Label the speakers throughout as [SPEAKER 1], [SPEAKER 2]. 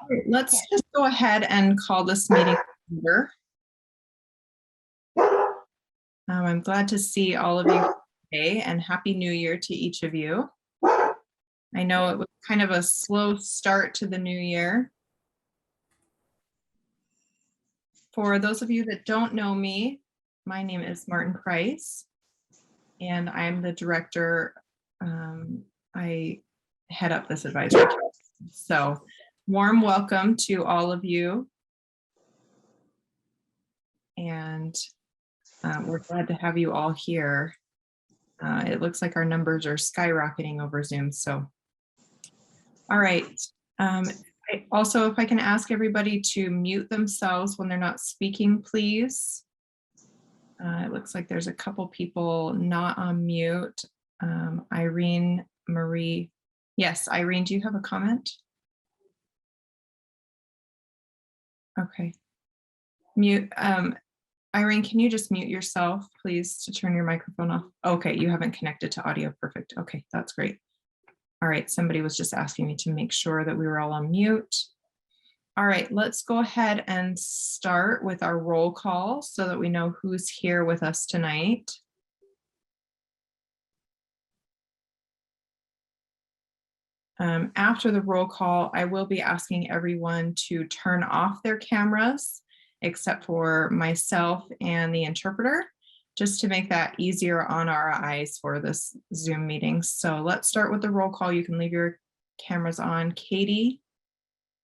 [SPEAKER 1] right, let's just go ahead and call this meeting over. I'm glad to see all of you today, and Happy New Year to each of you. I know it was kind of a slow start to the new year. For those of you that don't know me, my name is Martin Price, and I'm the director. I head up this advisory council. So warm welcome to all of you. And we're glad to have you all here. It looks like our numbers are skyrocketing over Zoom. So, all right. Also, if I can ask everybody to mute themselves when they're not speaking, please. It looks like there's a couple people not on mute. Irene, Marie. Yes, Irene, do you have a comment? Okay. Mute. Irene, can you just mute yourself, please, to turn your microphone off? Okay, you haven't connected to audio. Perfect. Okay, that's great. All right, somebody was just asking me to make sure that we were all on mute. All right, let's go ahead and start with our roll call so that we know who's here with us tonight. After the roll call, I will be asking everyone to turn off their cameras, except for myself and the interpreter, just to make that easier on our eyes for this Zoom meeting. So let's start with the roll call. You can leave your cameras on. Katie,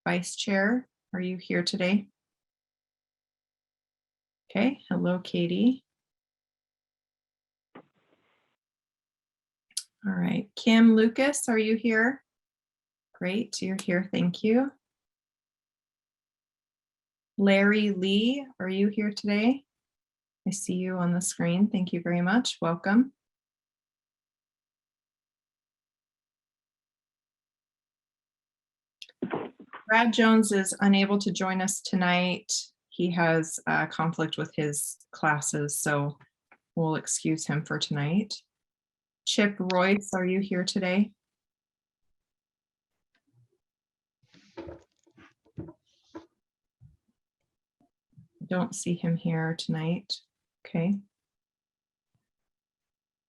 [SPEAKER 1] Vice Chair, are you here today? Okay, hello, Katie. All right, Kim Lucas, are you here? Great, you're here, thank you. Larry Lee, are you here today? I see you on the screen. Thank you very much. Welcome. Brad Jones is unable to join us tonight. He has a conflict with his classes, so we'll excuse him for tonight. Chip Royce, are you here today? Don't see him here tonight. Okay.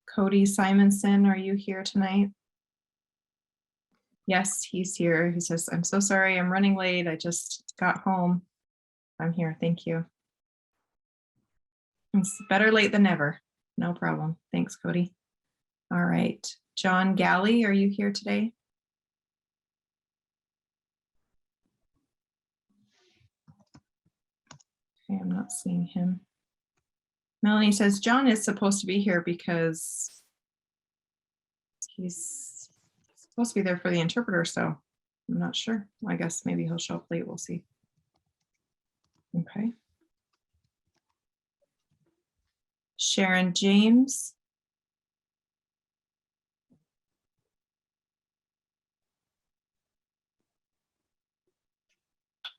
[SPEAKER 1] Cody Simonson, are you here tonight? Yes, he's here. He says, I'm so sorry, I'm running late. I just got home. I'm here, thank you. It's better late than never. No problem. Thanks, Cody. All right. John Galley, are you here today? Okay, I'm not seeing him. Melanie says John is supposed to be here because he's supposed to be there for the interpreter, so I'm not sure. I guess maybe he'll show up late. We'll see. Okay. Sharon James.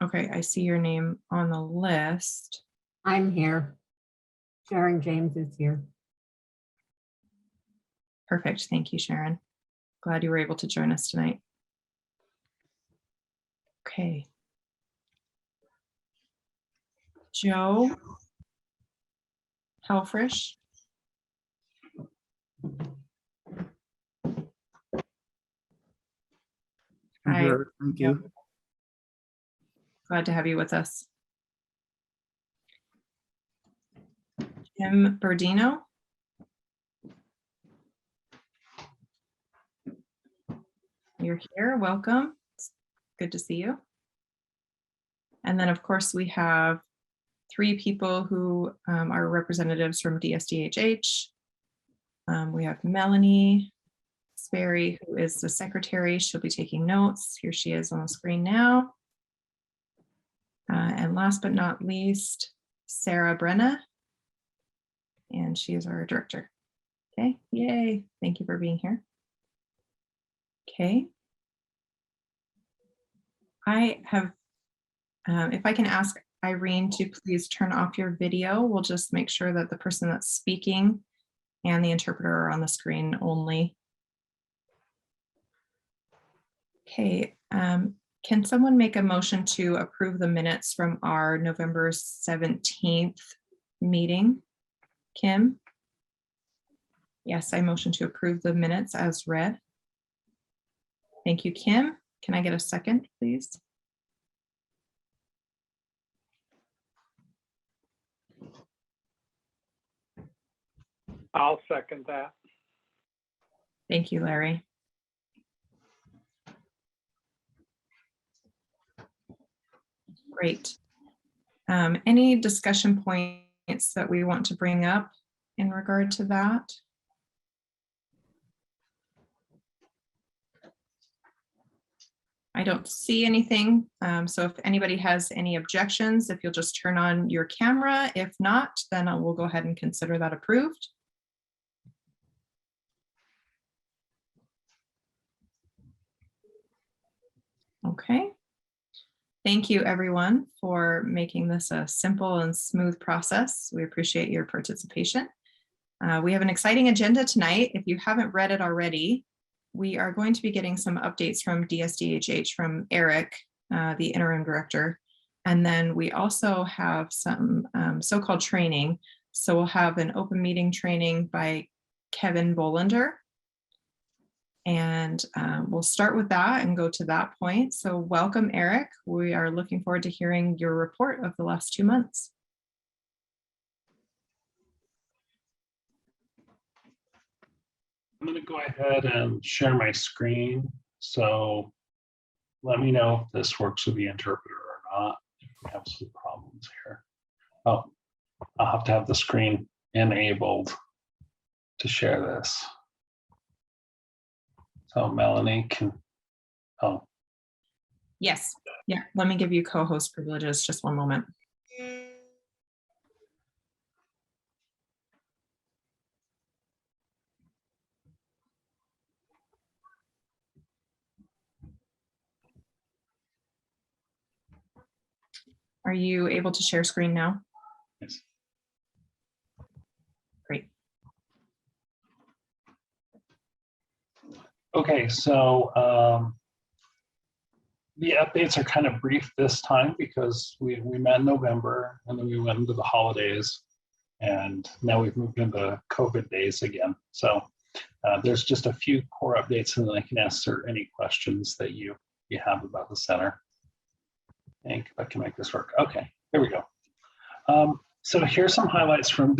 [SPEAKER 1] Okay, I see your name on the list.
[SPEAKER 2] I'm here. Sharon James is here.
[SPEAKER 1] Perfect. Thank you, Sharon. Glad you were able to join us tonight. Okay. Joe Helfrich. Hi.
[SPEAKER 3] Thank you.
[SPEAKER 1] Glad to have you with us. Jim Berdino. You're here, welcome. It's good to see you. And then of course we have 3 people who are representatives from DSDHH. We have Melanie Sperry, who is the secretary. She'll be taking notes. Here she is on the screen now. And last but not least, Sarah Brenna. And she is our director. Okay, yay. Thank you for being here. Okay. I have, if I can ask Irene to please turn off your video, we'll just make sure that the person that's speaking and the interpreter are on the screen only. Okay, Can someone make a motion to approve the minutes from our November 17th meeting? Kim? Yes, I motion to approve the minutes as read. Thank you, Kim. Can I get a second, please?
[SPEAKER 3] I'll second that.
[SPEAKER 1] Thank you, Larry. Great. Any discussion points that we want to bring up in regard to that? I don't see anything. So if anybody has any objections, if you'll just turn on your camera. If not, then we'll go ahead and consider that approved. Okay. Thank you, everyone, for making this a simple and smooth process. We appreciate your participation. We have an exciting agenda tonight. If you haven't read it already, we are going to be getting some updates from DSDHH from Eric, the interim director. And then we also have some so-called training. So we'll have an open meeting training by Kevin Bolander. And we'll start with that and go to that point. So welcome, Eric. We are looking forward to hearing your report of the last 2 months.
[SPEAKER 4] I'm going to go ahead and share my screen. So let me know if this works with the interpreter or not. If we have some problems here. Oh, I'll have to have the screen enabled to share this. So Melanie can, oh.
[SPEAKER 1] Yes, yeah, let me give you co-host privileges, just one moment. Are you able to share screen now?
[SPEAKER 4] Yes.
[SPEAKER 1] Great.
[SPEAKER 4] Okay, so the updates are kind of brief this time because we met in November and then we went into the holidays and now we've moved into COVID days again. So there's just a few core updates and then I can answer any questions that you have about the center. I think if I can make this work. Okay, there we go. So here's some highlights from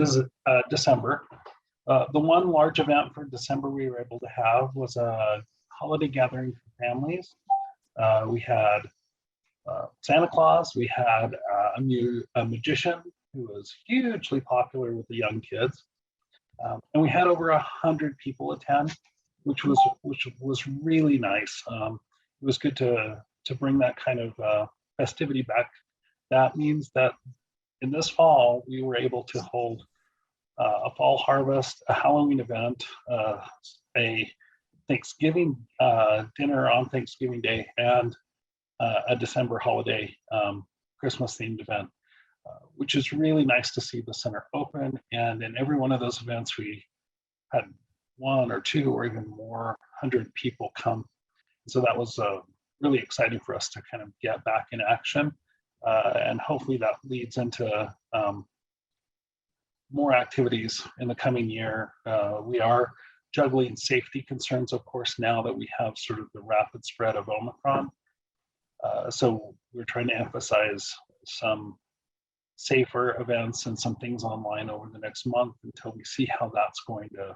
[SPEAKER 4] December. The one large event for December we were able to have was a holiday gathering for families. We had Santa Claus, we had a magician who was hugely popular with the young kids. And we had over 100 people attend, which was really nice. It was good to bring that kind of festivity back. That means that in this fall, we were able to hold a fall harvest, a Halloween event, a Thanksgiving dinner on Thanksgiving Day, and a December holiday Christmas themed event, which is really nice to see the center open. And in every one of those events, we had 1 or 2 or even more 100 people come. So that was really exciting for us to kind of get back in action. And hopefully that leads into more activities in the coming year. We are juggling safety concerns, of course, now that we have sort of the rapid spread of Omicron. So we're trying to emphasize some safer events and some things online over the next month until we see how that's going to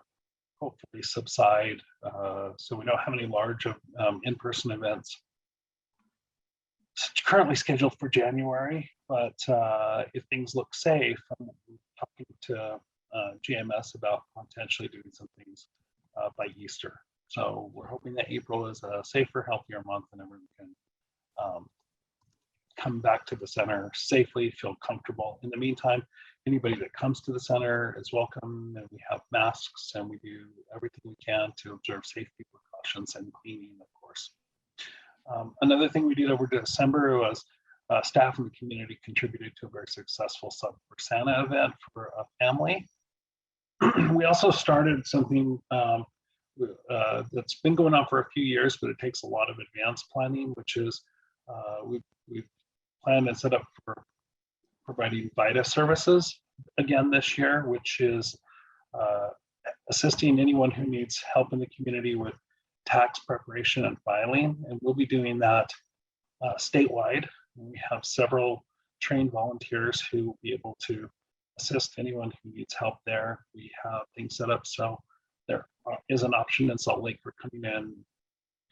[SPEAKER 4] hopefully subside. So we don't have any large in-person events currently scheduled for January, but if things look safe, I'm talking to GMS about potentially doing some things by Easter. So we're hoping that April is a safer, healthier month and everyone can come back to the center safely, feel comfortable. In the meantime, anybody that comes to the center is welcome, and we have masks and we do everything we can to observe safety precautions and cleaning, of course. Another thing we did over December was staff in the community contributed to a very successful Sub for Santa event for a family. We also started something that's been going on for a few years, but it takes a lot of advanced planning, which is We've planned and set up for providing VITA services again this year, which is assisting anyone who needs help in the community with tax preparation and filing. And we'll be doing that statewide. We have several trained volunteers who will be able to assist anyone who needs help there. We have things set up so there is an option in Salt Lake for coming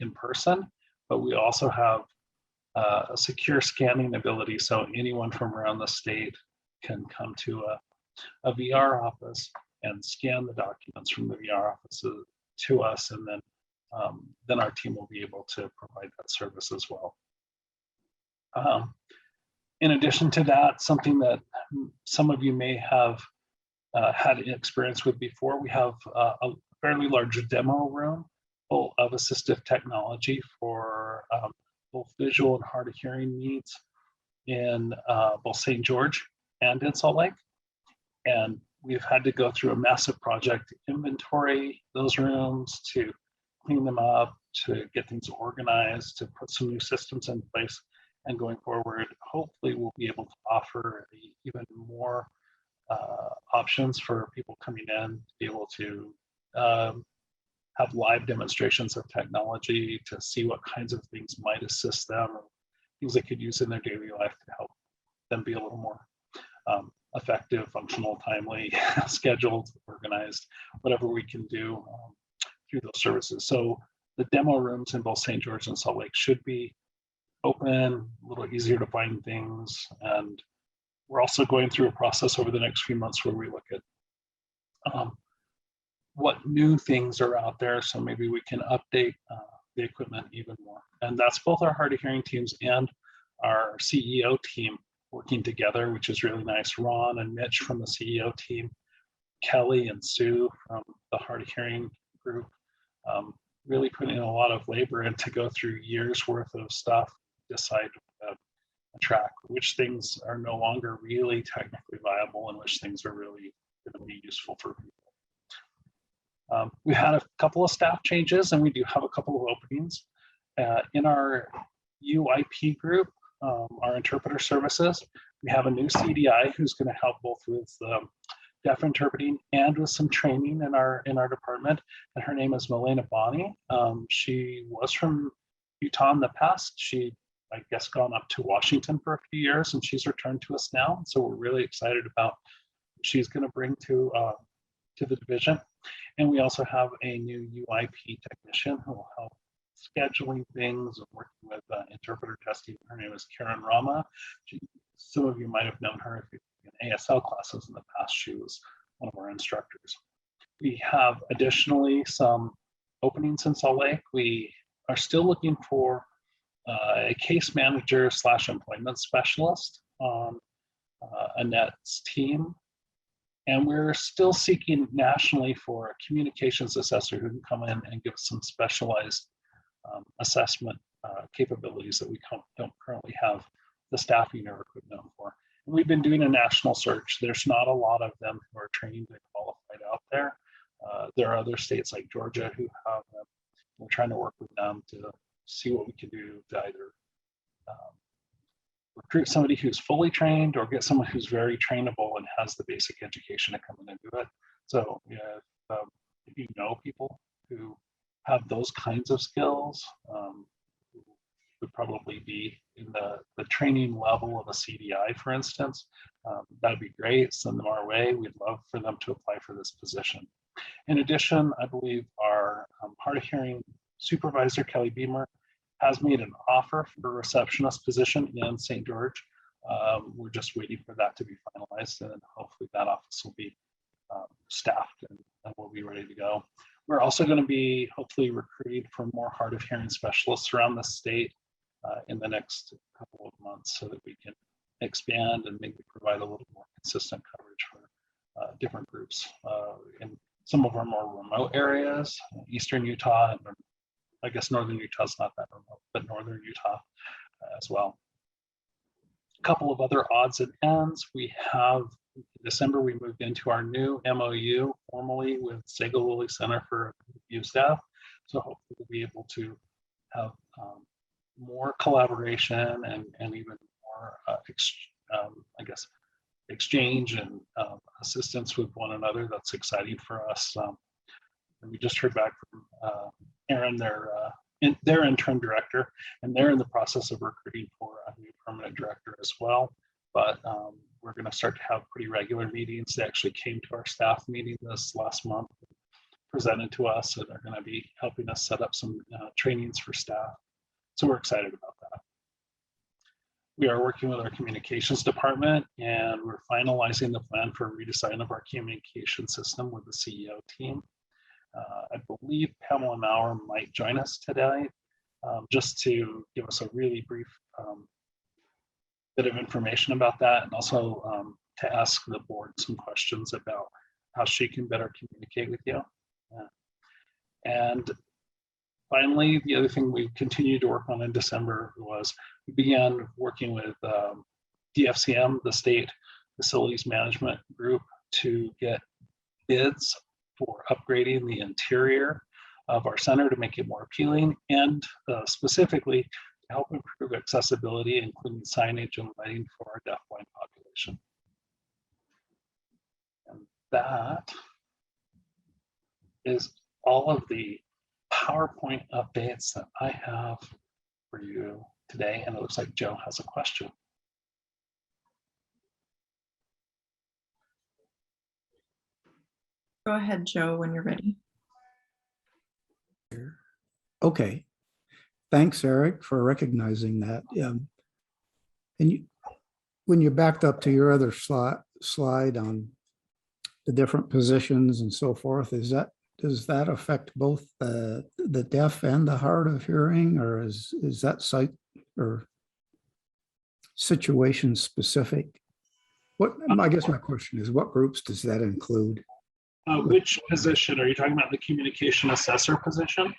[SPEAKER 4] in person, but we also have a secure scanning ability, so anyone from around the state can come to a VR office and scan the documents from the VR office to us, and then our team will be able to provide that service as well. In addition to that, something that some of you may have had experience with before, we have a fairly large demo room full of assistive technology for both visual and hard of hearing needs in both St. George and in Salt Lake. And we've had to go through a massive project to inventory those rooms, to clean them up, to get things organized, to put some new systems in place. And going forward, hopefully we'll be able to offer even more options for people coming in to be able to have live demonstrations of technology, to see what kinds of things might assist them, or things they could use in their daily life to help them be a little more effective, functional, timely, scheduled, organized, whatever we can do through those services. So the demo rooms in both St. George and Salt Lake should be open, a little easier to find things. And we're also going through a process over the next few months where we look at what new things are out there, so maybe we can update the equipment even more. And that's both our hard of hearing teams and our CEO team working together, which is really nice. Ron and Mitch from the CEO team, Kelly and Sue from the hard of hearing group, really putting in a lot of labor in to go through years worth of stuff, decide track which things are no longer really technically viable and which things are really going to be useful for people. We had a couple of staff changes, and we do have a couple of openings in our UIP group, our interpreter services. We have a new CDI who's going to help both with deaf interpreting and with some training in our department, and her name is Milena Bonney. She was from Utah in the past. She, I guess, gone up to Washington for a few years, and she's returned to us now. So we're really excited about what she's going to bring to the division. And we also have a new UIP technician who will help scheduling things and working with interpreter testing. Her name is Karen Rama. Some of you might have known her if you've in ASL classes in the past. She was one of our instructors. We have additionally some openings in Salt Lake. We are still looking for a case manager / employment specialist on Annette's team. And we're still seeking nationally for a communications assessor who can come in and give some specialized assessment capabilities that we don't currently have the staffing or equipment for. And we've been doing a national search. There's not a lot of them who are trained and qualified out there. There are other states like Georgia who have them. We're trying to work with them to see what we can do to either recruit somebody who's fully trained or get someone who's very trainable and has the basic education to come in and do it. So yeah, if you know people who have those kinds of skills, would probably be in the training level of a CDI, for instance, that'd be great. Send them our way. We'd love for them to apply for this position. In addition, I believe our hard of hearing supervisor, Kelly Beamer, has made an offer for a receptionist position in St. George. We're just waiting for that to be finalized, and hopefully that office will be staffed and we'll be ready to go. We're also going to be hopefully recruiting for more hard of hearing specialists around the state in the next couple of months, so that we can expand and maybe provide a little more consistent coverage for different groups in some of our more remote areas, Eastern Utah, and I guess Northern Utah's not that remote, but Northern Utah as well. A couple of other odds and ends. We have, in December, we moved into our new MOU formally with Sago Lilly Center for Youth Staff. So hopefully we'll be able to have more collaboration and even more, I guess, exchange and assistance with one another. That's exciting for us. And we just heard back from Erin, their interim director, and they're in the process of recruiting for a new permanent director as well. But we're going to start to have pretty regular meetings. They actually came to our staff meeting this last month, presented to us, and they're going to be helping us set up some trainings for staff. So we're excited about that. We are working with our communications department, and we're finalizing the plan for redesign of our communication system with the CEO team. I believe Pamela Maurer might join us today, just to give us a really brief bit of information about that, and also to ask the board some questions about how she can better communicate with you. And finally, the other thing we continued to work on in December was we began working with DFCM, the State Facilities Management Group, to get bids for upgrading the interior of our center to make it more appealing, and specifically to help improve accessibility, including signage and lighting for our deafblind population. And that is all of the PowerPoint updates that I have for you today, and it looks like Joe has a question.
[SPEAKER 1] Go ahead, Joe, when you're ready.
[SPEAKER 5] Okay, thanks, Eric, for recognizing that. And when you backed up to your other slide on the different positions and so forth, does that affect both the deaf and the hard of hearing, or is that site or situation specific? I guess my question is, what groups does that include?
[SPEAKER 4] Which position are you talking about? The communication assessor position?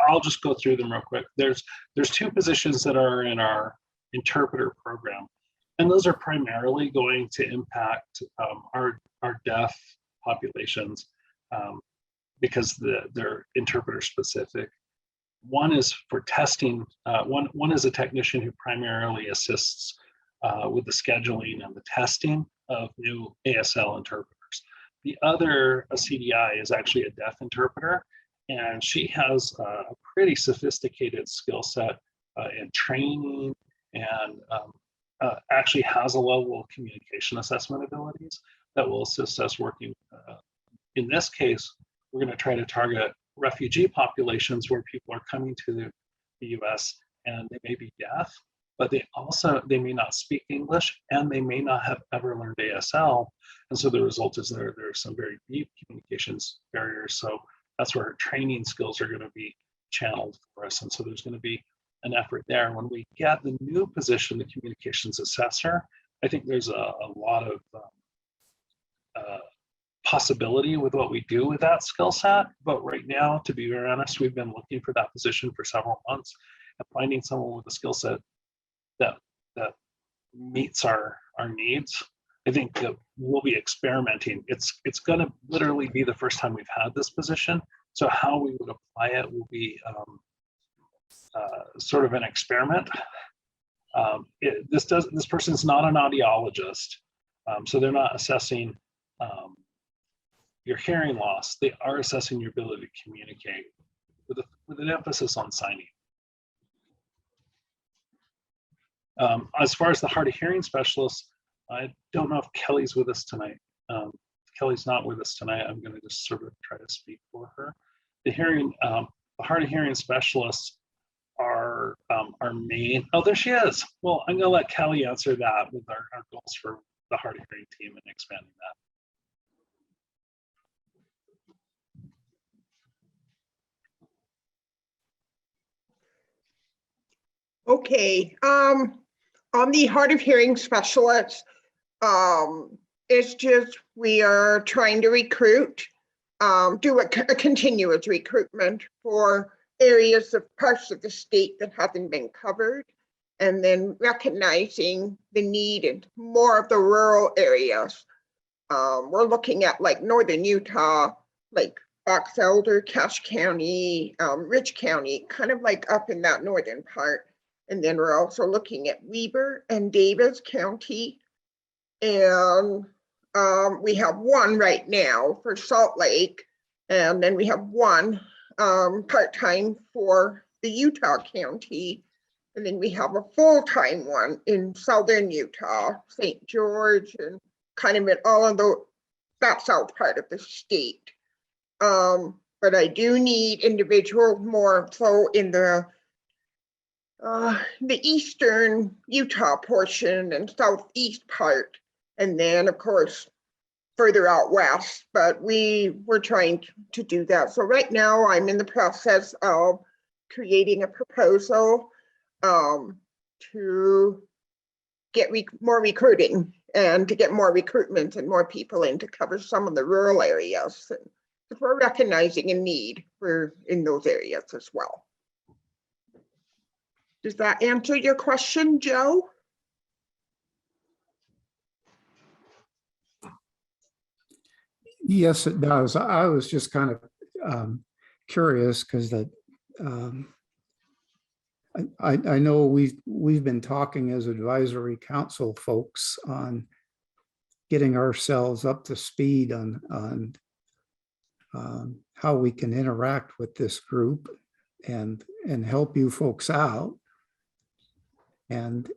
[SPEAKER 4] I'll just go through them real quick. There's two positions that are in our interpreter program, and those are primarily going to impact our deaf populations because they're interpreter specific. One is for testing. One is a technician who primarily assists with the scheduling and the testing of new ASL interpreters. The other, a CDI, is actually a deaf interpreter, and she has a pretty sophisticated skill set in training, and actually has a level of communication assessment abilities that will assist us working. In this case, we're going to try to target refugee populations where people are coming to the US and they may be deaf, but they may not speak English, and they may not have ever learned ASL. And so the result is there are some very deep communications barriers. So that's where our training skills are going to be channeled for us. And so there's going to be an effort there. When we get the new position, the communications assessor, I think there's a lot of possibility with what we do with that skill set. But right now, to be very honest, we've been looking for that position for several months, and finding someone with a skill set that meets our needs. I think that we'll be experimenting. It's going to literally be the first time we've had this position. So how we would apply it will be sort of an experiment. This person's not an audiologist, so they're not assessing your hearing loss. They are assessing your ability to communicate with an emphasis on signing. As far as the hard of hearing specialist, I don't know if Kelly's with us tonight. If Kelly's not with us tonight, I'm going to just sort of try to speak for her. The hard of hearing specialists are our main. Oh, there she is. Well, I'm going to let Kelly answer that with our goals for the hard of hearing team and expanding that.
[SPEAKER 6] Okay, on the hard of hearing specialist, it's just we are trying to recruit, do a continuous recruitment for areas of parts of the state that haven't been covered, and then recognizing the need in more of the rural areas. We're looking at like northern Utah, like Box Elder, Cache County, Rich County, kind of like up in that northern part. And then we're also looking at Weber and Davis County. And we have one right now for Salt Lake. And then we have one part-time for the Utah County. And then we have a full-time one in southern Utah, St. George, and kind of in all of that south part of the state. But I do need individuals more so in the eastern Utah portion and southeast part. And then, of course, further out west, but we were trying to do that. So right now I'm in the process of creating a proposal to get more recruiting and to get more recruitment and more people in to cover some of the rural areas. And we're recognizing a need in those areas as well. Does that answer your question, Joe?
[SPEAKER 5] Yes, it does. I was just kind of curious because I know we've been talking as advisory council folks on getting ourselves up to speed on how we can interact with this group and help you folks out. And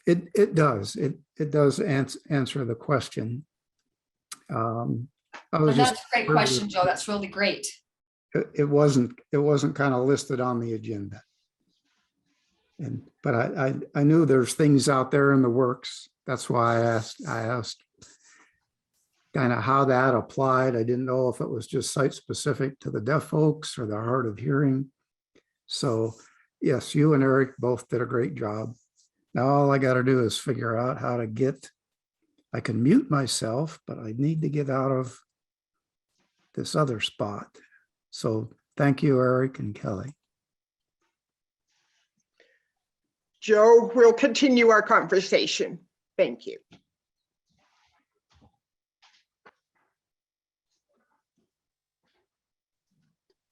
[SPEAKER 5] it does answer the question. I was
[SPEAKER 7] That's
[SPEAKER 5] just
[SPEAKER 7] a great question, Joe. That's really great.
[SPEAKER 5] it wasn't kind of listed on the agenda. But I knew there's things out there in the works. That's why I asked kind of how that applied. I didn't know if it was just site specific to the deaf folks or the hard of hearing. So yes, you and Eric both did a great job. Now all I got to do is figure out how to I can mute myself, but I need to get out of this other spot. So thank you, Eric and Kelly.
[SPEAKER 6] Joe, we'll continue our conversation. Thank you.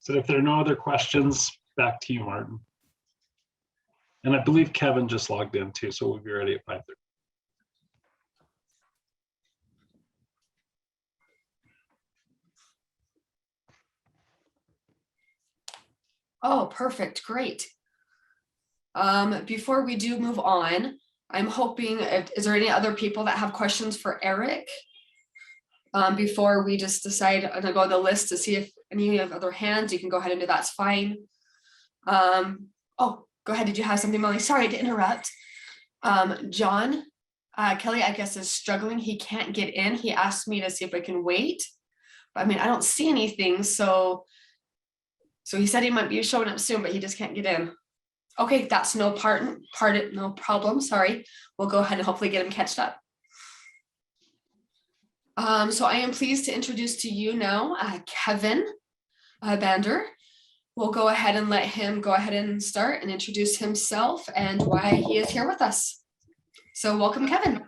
[SPEAKER 4] So if there are no other questions, back to you, Martin. And I believe Kevin just logged in too, so we'll be ready at 5:30.
[SPEAKER 7] Oh, perfect. Great. Before we do move on, I'm hoping, is there any other people that have questions for Eric? Before we just decide, I'm gonna go on the list to see if any of other hands, you can go ahead and do that's fine. Oh, go ahead. Did you have something, Molly? Sorry to interrupt. John, Kelly, I guess is struggling. He can't get in. He asked me to see if I can wait. But I mean, I don't see anything. So he said he might be showing up soon, but he just can't get in. Okay, that's no problem. Sorry. We'll go ahead and hopefully get him catched up. So I am pleased to introduce to you now Kevin Bander. We'll go ahead and let him go ahead and start and introduce himself and why he is here with us. So welcome, Kevin.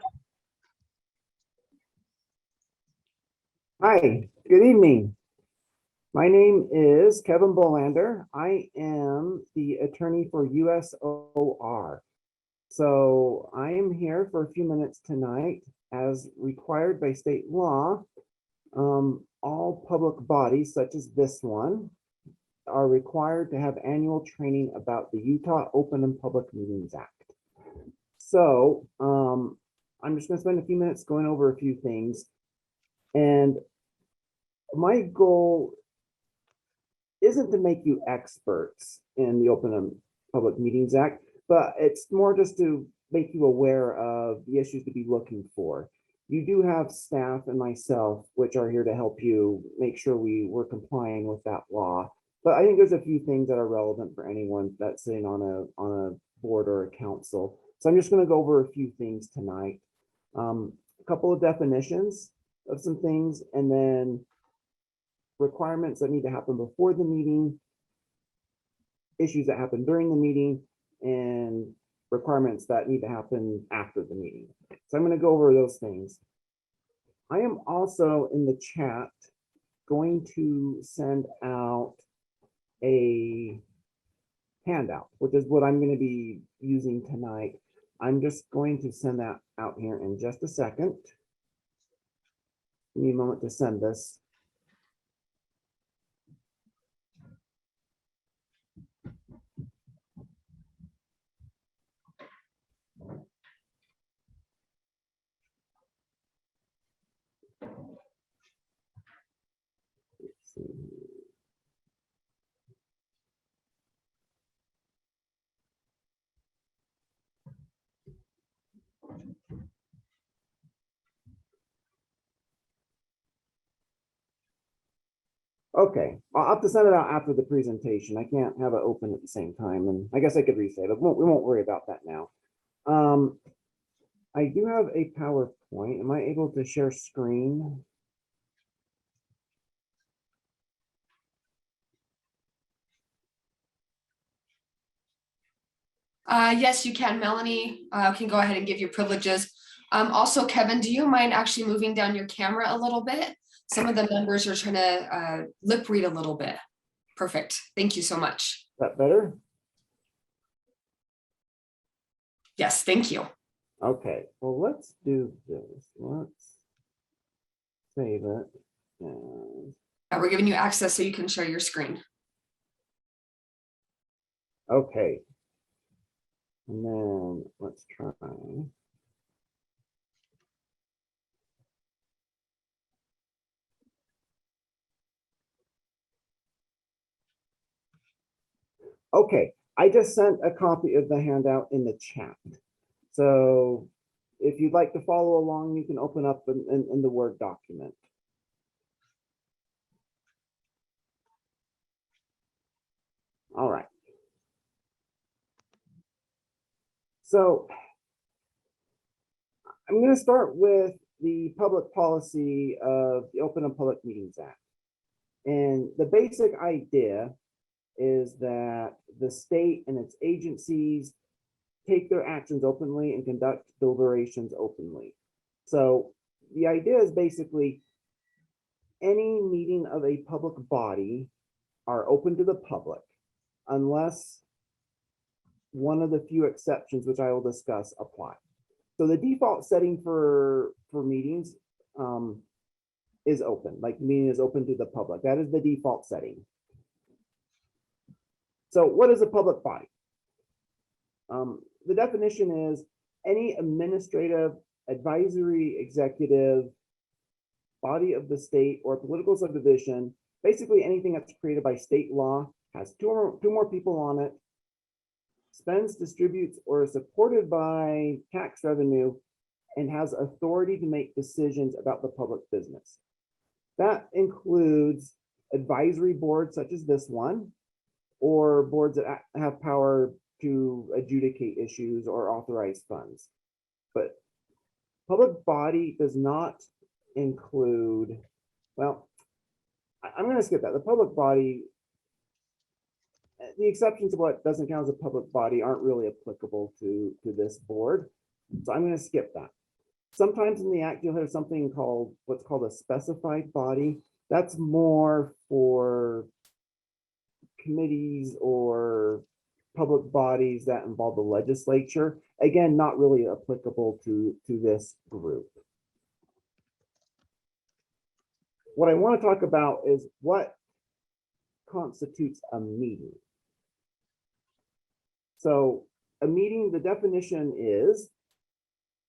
[SPEAKER 8] Hi, good evening. My name is Kevin Bolander. I am the attorney for USOR. So I am here for a few minutes tonight. As required by state law, all public bodies such as this one are required to have annual training about the Utah Open and Public Meetings Act. So I'm just going to spend a few minutes going over a few things. And my goal isn't to make you experts in the Open and Public Meetings Act, but it's more just to make you aware of the issues to be looking for. You do have staff and myself, which are here to help you make sure we're complying with that law. But I think there's a few things that are relevant for anyone that's sitting on a board or a council. So I'm just going to go over a few things tonight. A couple of definitions of some things, and then requirements that need to happen before the meeting, issues that happen during the meeting, and requirements that need to happen after the meeting. So I'm going to go over those things. I am also in the chat going to send out a handout, which is what I'm going to be using tonight. I'm just going to send that out here in just a second. Give me a moment to send this. Let's see. Okay, I'll have to send it out after the presentation. I can't have it open at the same time, and I guess I could resave it. We won't worry about that now. I do have a PowerPoint. Am I able to share screen?
[SPEAKER 7] Yes, you can. Melanie can go ahead and give you privileges. Also, Kevin, do you mind actually moving down your camera a little bit? Some of the members are trying to lip read a little bit. Perfect. Thank you so much.
[SPEAKER 8] Is that better?
[SPEAKER 7] Yes, thank you.
[SPEAKER 8] Okay, well, let's do this. Let's save it. And,
[SPEAKER 7] We're giving you access so you can share your screen.
[SPEAKER 8] okay. And then let's try. Okay, I just sent a copy of the handout in the chat. So if you'd like to follow along, you can open up in the Word document. All right. So I'm going to start with the public policy of the Open and Public Meetings Act. And the basic idea is that the state and its agencies take their actions openly and conduct deliberations openly. So the idea is basically any meeting of a public body are open to the public unless one of the few exceptions, which I will discuss, apply. So the default setting for meetings is open, like meeting is open to the public. That is the default setting. So what is a public body? The definition is any administrative, advisory, executive body of the state or political subdivision, basically anything that's created by state law, has two more people on it, spends, distributes, or is supported by tax revenue, and has authority to make decisions about the public business. That includes advisory boards such as this one, or boards that have power to adjudicate issues or authorize funds. But public body does not include, well, I'm going to skip that. The public body, the exceptions of what doesn't count as a public body aren't really applicable to this board. So I'm going to skip that. Sometimes in the act, you'll have something called what's called a specified body. That's more for committees or public bodies that involve the legislature. Again, not really applicable to this group. What I want to talk about is what constitutes a meeting. So a meeting, the definition is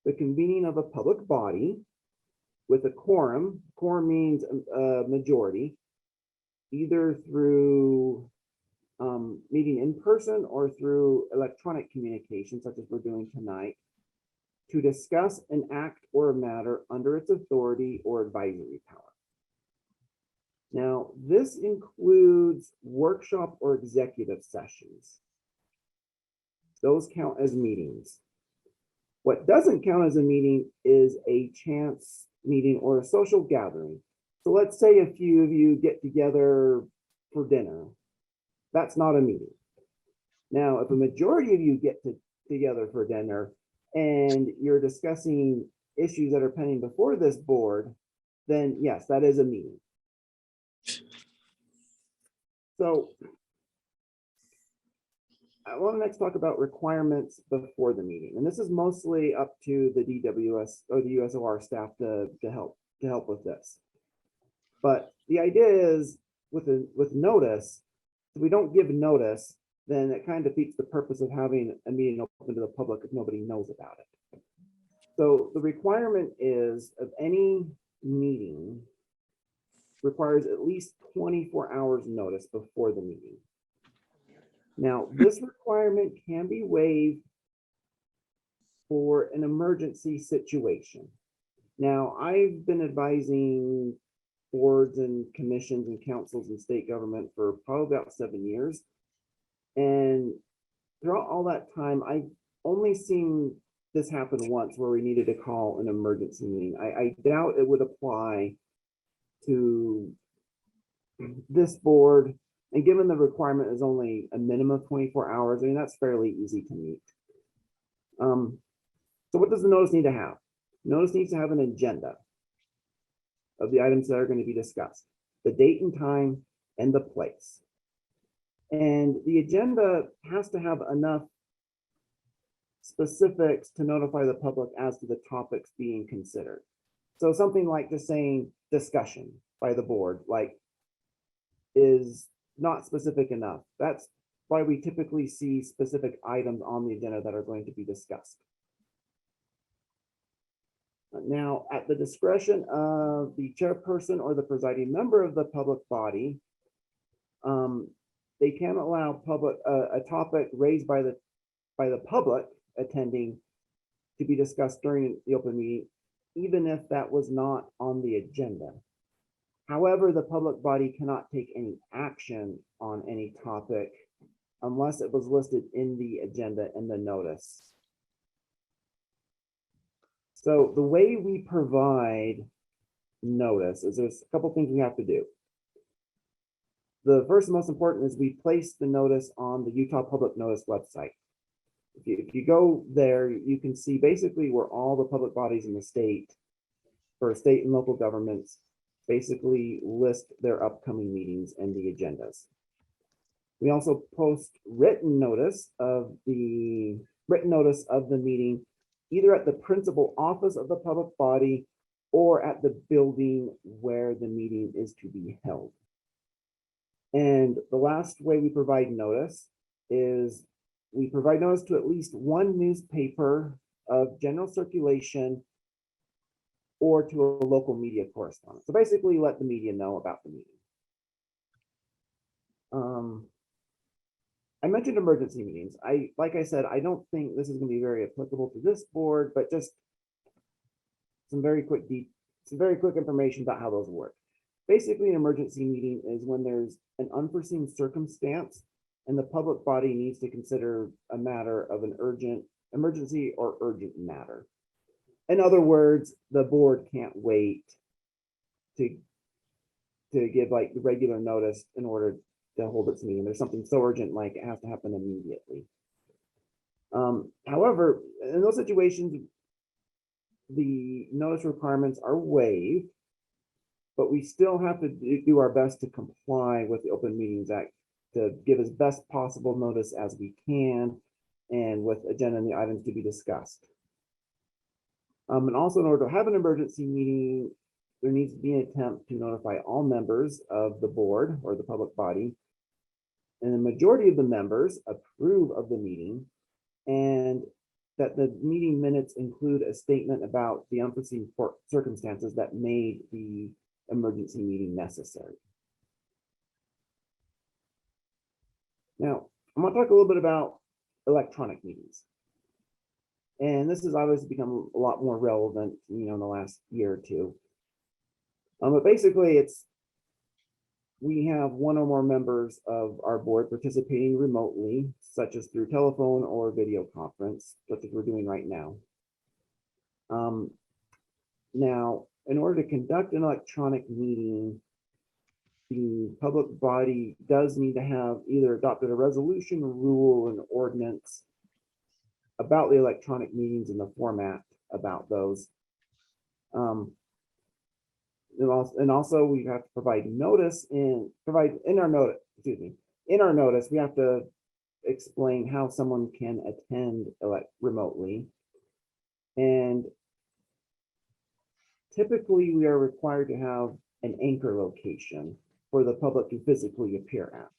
[SPEAKER 8] the convening of a public body with a quorum. Quorum means a majority, either through meeting in person or through electronic communication, such as we're doing tonight, to discuss an act or a matter under its authority or advisory power. Now, this includes workshop or executive sessions. Those count as meetings. What doesn't count as a meeting is a chance meeting or a social gathering. So let's say a few of you get together for dinner. That's not a meeting. Now, if a majority of you get together for dinner and you're discussing issues that are pending before this board, then yes, that is a meeting. So I want to next talk about requirements before the meeting. And this is mostly up to the DWS or the USOR staff to help with this. But the idea is with notice, if we don't give notice, then it kind of defeats the purpose of having a meeting open to the public if nobody knows about it. So the requirement is of any meeting requires at least 24 hours notice before the meeting. Now, this requirement can be waived for an emergency situation. Now, I've been advising boards and commissions and councils and state government for probably about 7 years. And throughout all that time, I've only seen this happen once where we needed to call an emergency meeting. I doubt it would apply to this board. And given the requirement is only a minimum of 24 hours, I mean, that's fairly easy to meet. So what does the notice need to have? Notice needs to have an agenda of the items that are going to be discussed, the date and time and the place. And the agenda has to have enough specifics to notify the public as to the topics being considered. So something like just saying discussion by the board, like, is not specific enough. That's why we typically see specific items on the agenda that are going to be discussed. Now, at the discretion of the chairperson or the presiding member of the public body, they can allow a topic raised by the public attending to be discussed during the open meeting, even if that was not on the agenda. However, the public body cannot take any action on any topic unless it was listed in the agenda in the notice. So the way we provide notice is there's a couple things we have to do. The first and most important is we place the notice on the Utah Public Notice website. If you go there, you can see basically where all the public bodies in the state, for state and local governments, basically list their upcoming meetings and the agendas. We also post written notice of the meeting either at the principal office of the public body or at the building where the meeting is to be held. And the last way we provide notice is we provide notice to at least one newspaper of general circulation or to a local media correspondent. So basically let the media know about the meeting. I mentioned emergency meetings. Like I said, I don't think this is going to be very applicable to this board, but just some very quick information about how those work. Basically, an emergency meeting is when there's an unforeseen circumstance and the public body needs to consider a matter of an emergency or urgent matter. In other words, the board can't wait to give like regular notice in order to hold its meeting. There's something so urgent, like it has to happen immediately. However, in those situations, the notice requirements are waived, but we still have to do our best to comply with the Open Meetings Act to give as best possible notice as we can and with agenda and the items to be discussed. And also, in order to have an emergency meeting, there needs to be an attempt to notify all members of the board or the public body. And the majority of the members approve of the meeting, and that the meeting minutes include a statement about the unforeseen circumstances that made the emergency meeting necessary. Now, I'm going to talk a little bit about electronic meetings. And this has obviously become a lot more relevant, in the last year or two. But basically, we have one or more members of our board participating remotely, such as through telephone or video conference, such as we're doing right now. Now, in order to conduct an electronic meeting, the public body does need to have either adopted a resolution, rule, and ordinance about the electronic meetings and the format about those. And also we have to provide notice in our notice, excuse me, in our notice, we have to explain how someone can attend remotely. And typically we are required to have an anchor location for the public to physically appear at.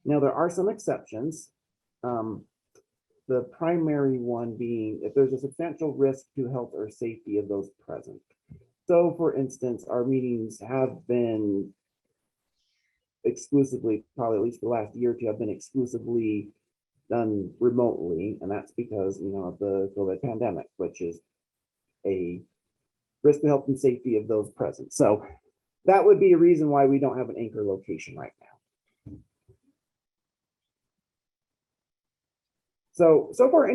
[SPEAKER 8] Now, there are some exceptions. The primary one being if there's a substantial risk to health or safety of those present. So for instance, our meetings have been exclusively, probably at least the last year or two, have been exclusively done remotely. And that's because, of the COVID pandemic, which is a risk to health and safety of those present. So that would be a reason why we don't have an anchor location right now. So far,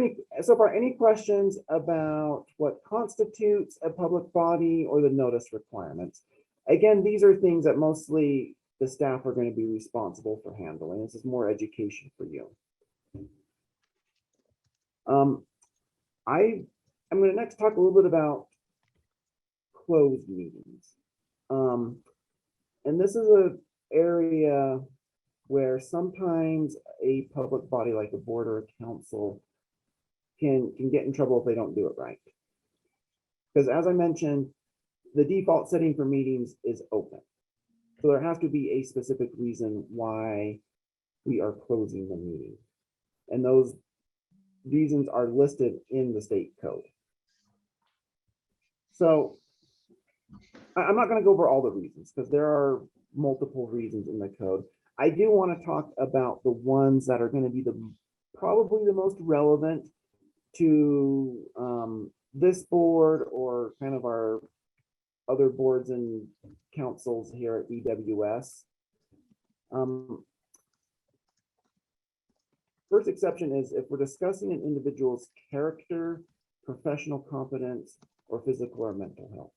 [SPEAKER 8] any questions about what constitutes a public body or the notice requirements? Again, these are things that mostly the staff are going to be responsible for handling. This is more education for you. I'm going to next talk a little bit about closed meetings. And this is an area where sometimes a public body like a board or a council can get in trouble if they don't do it right. Because as I mentioned, the default setting for meetings is open. So there has to be a specific reason why we are closing the meeting. And those reasons are listed in the state code. So I'm not going to go over all the reasons because there are multiple reasons in the code. I do want to talk about the ones that are going to be probably the most relevant to this board or kind of our other boards and councils here at EWS. First exception is if we're discussing an individual's character, professional competence, or physical or mental health.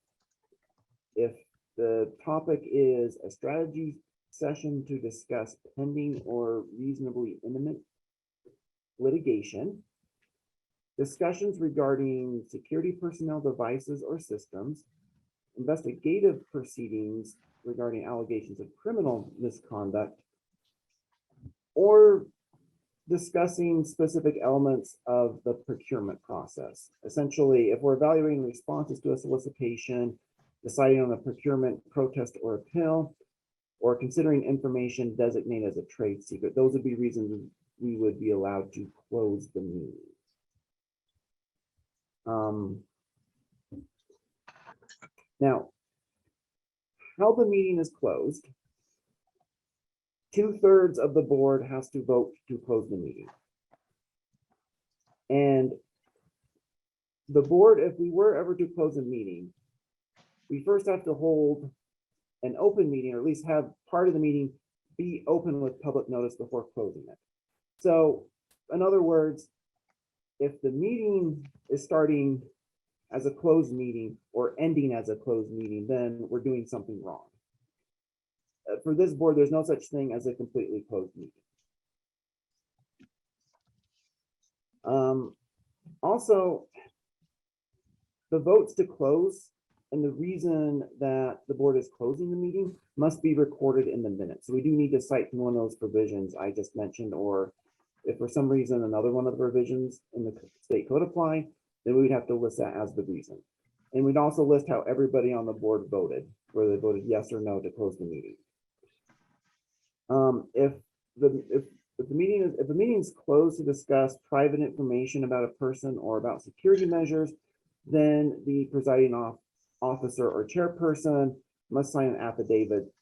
[SPEAKER 8] If the topic is a strategy session to discuss pending or reasonably imminent litigation, discussions regarding security personnel devices or systems, investigative proceedings regarding allegations of criminal misconduct, or discussing specific elements of the procurement process. Essentially, if we're evaluating responses to a solicitation, deciding on a procurement protest or appeal, or considering information designated as a trade secret, those would be reasons we would be allowed to close the meeting. Now, how the meeting is closed, 2/3 of the board has to vote to close the meeting. And the board, if we were ever to close a meeting, we first have to hold an open meeting, or at least have part of the meeting be open with public notice before closing it. So in other words, if the meeting is starting as a closed meeting or ending as a closed meeting, then we're doing something wrong. For this board, there's no such thing as a completely closed meeting. Also, the votes to close and the reason that the board is closing the meeting must be recorded in the minutes. So we do need to cite one of those provisions I just mentioned, or if for some reason another one of the provisions in the state code apply, then we'd have to list that as the reason. And we'd also list how everybody on the board voted, whether they voted yes or no to close the meeting. If the meeting is closed to discuss private information about a person or about security measures, then the presiding officer or chairperson must sign an affidavit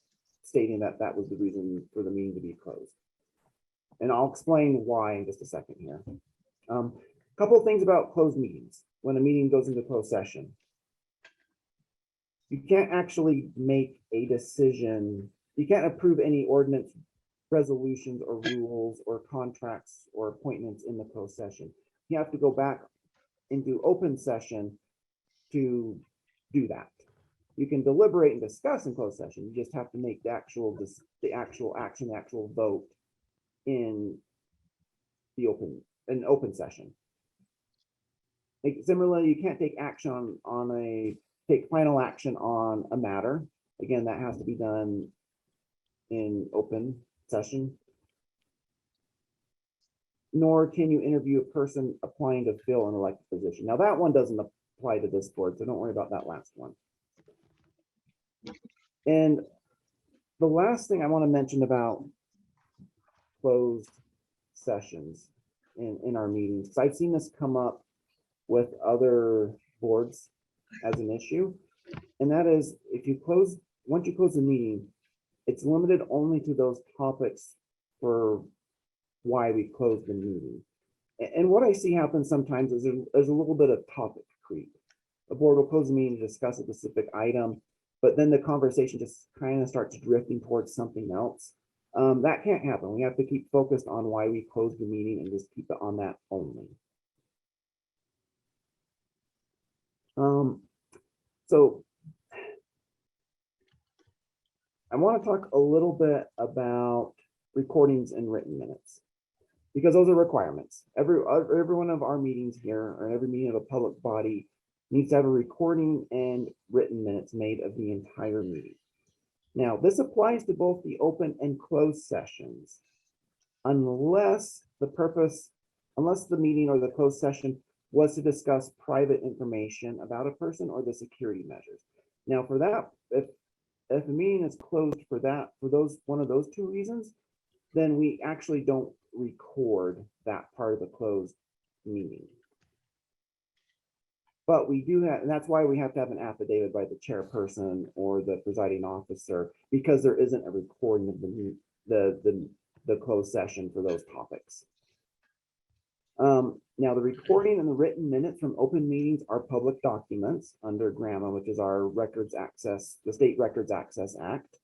[SPEAKER 8] stating that that was the reason for the meeting to be closed. And I'll explain why in just a second here. A couple of things about closed meetings. When a meeting goes into closed session, you can't actually make a decision. You can't approve any ordinance, resolutions, or rules, or contracts, or appointments in the closed session. You have to go back into open session to do that. You can deliberate and discuss in closed session. You just have to make the actual action, the actual vote in the open session. Similarly, you can't take action on a take final action on a matter. Again, that has to be done in open session. Nor can you interview a person applying to fill an elected position. Now that one doesn't apply to this board, so don't worry about that last one. And the last thing I want to mention about closed sessions in our meetings, because I've seen this come up with other boards as an issue, and that is once you close the meeting, it's limited only to those topics for why we closed the meeting. And what I see happen sometimes is there's a little bit of topic creep. A board will close the meeting to discuss a specific item, but then the conversation just kind of starts drifting towards something else. That can't happen. We have to keep focused on why we closed the meeting and just keep it on that only. So I want to talk a little bit about recordings and written minutes, because those are requirements. Every one of our meetings here, or every meeting of a public body, needs to have a recording and written minutes made of the entire meeting. Now, this applies to both the open and closed sessions, unless the meeting or the closed session was to discuss private information about a person or the security measures. Now, for that, if a meeting is closed for one of those two reasons, then we actually don't record that part of the closed meeting. But we do have, and that's why we have to have an affidavit by the chairperson or the presiding officer, because there isn't a recording of the closed session for those topics. Now, the recording and the written minutes from open meetings are public documents under GRAMA, which is our the State Records Access Act.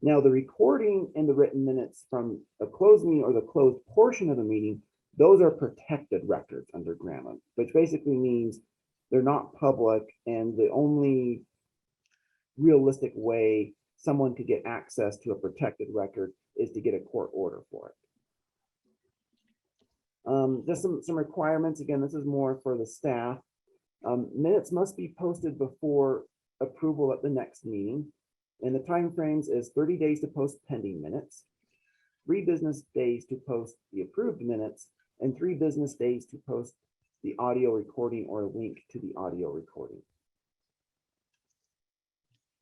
[SPEAKER 8] Now, the recording and the written minutes from a closed meeting or the closed portion of the meeting, those are protected records under GRAMA, which basically means they're not public, and the only realistic way someone could get access to a protected record is to get a court order for it. Just some requirements. Again, this is more for the staff. Minutes must be posted before approval at the next meeting. And the time frames is 30 days to post pending minutes, 3 business days to post the approved minutes, and 3 business days to post the audio recording or a link to the audio recording.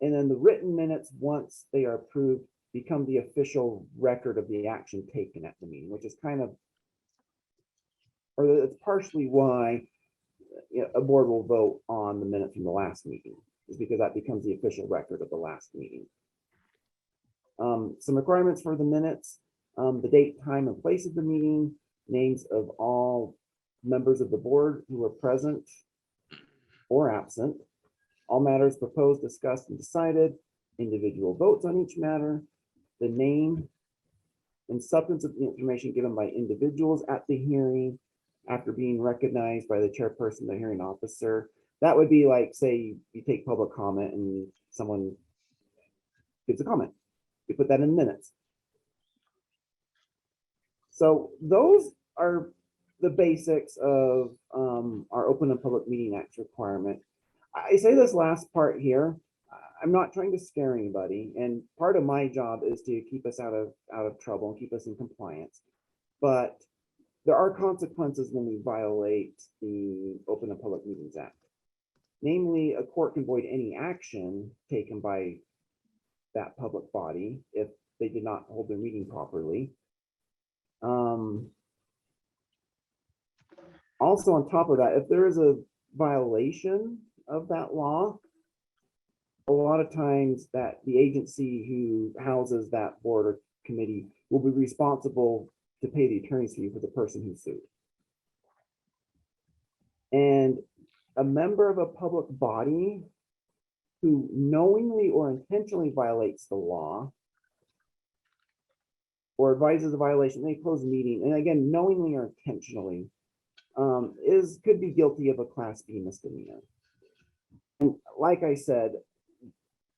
[SPEAKER 8] And then the written minutes, once they are approved, become the official record of the action taken at the meeting, which is kind of, or it's partially why a board will vote on the minutes from the last meeting, is because that becomes the official record of the last meeting. Some requirements for the minutes: the date, time, and place of the meeting, names of all members of the board who were present or absent, all matters proposed, discussed, and decided, individual votes on each matter, the name and substance of the information given by individuals at the hearing after being recognized by the chairperson, the hearing officer. That would be like, say, you take public comment and someone gives a comment. You put that in minutes. So those are the basics of our Open and Public Meeting Act requirement. I say this last part here, I'm not trying to scare anybody, and part of my job is to keep us out of trouble and keep us in compliance. But there are consequences when we violate the Open and Public Meetings Act. Namely, a court can void any action taken by that public body if they did not hold their meeting properly. Also, on top of that, if there is a violation of that law, a lot of times that the agency who houses that board or committee will be responsible to pay the attorney's fee for the person who sued. And a member of a public body who knowingly or intentionally violates the law or advises a violation, they close a meeting, and again, knowingly or intentionally, could be guilty of a Class B misdemeanor. And like I said,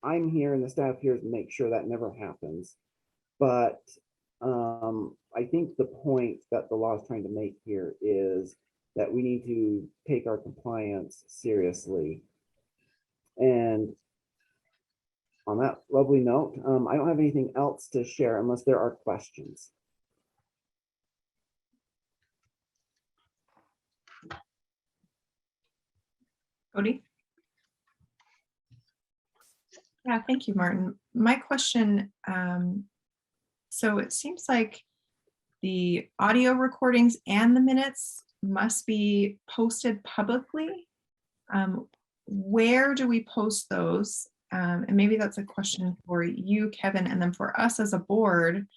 [SPEAKER 8] I'm here and the staff here to make sure that never happens. But I think the point that the law is trying to make here is that we need to take our compliance seriously. And on that lovely note, I don't have anything else to share unless there are questions.
[SPEAKER 1] Cody? Yeah, thank you, Martin. My question, so it seems like the audio recordings and the minutes must be posted publicly. Where do we post those? And maybe that's a question for you, Kevin, and then for us as a board,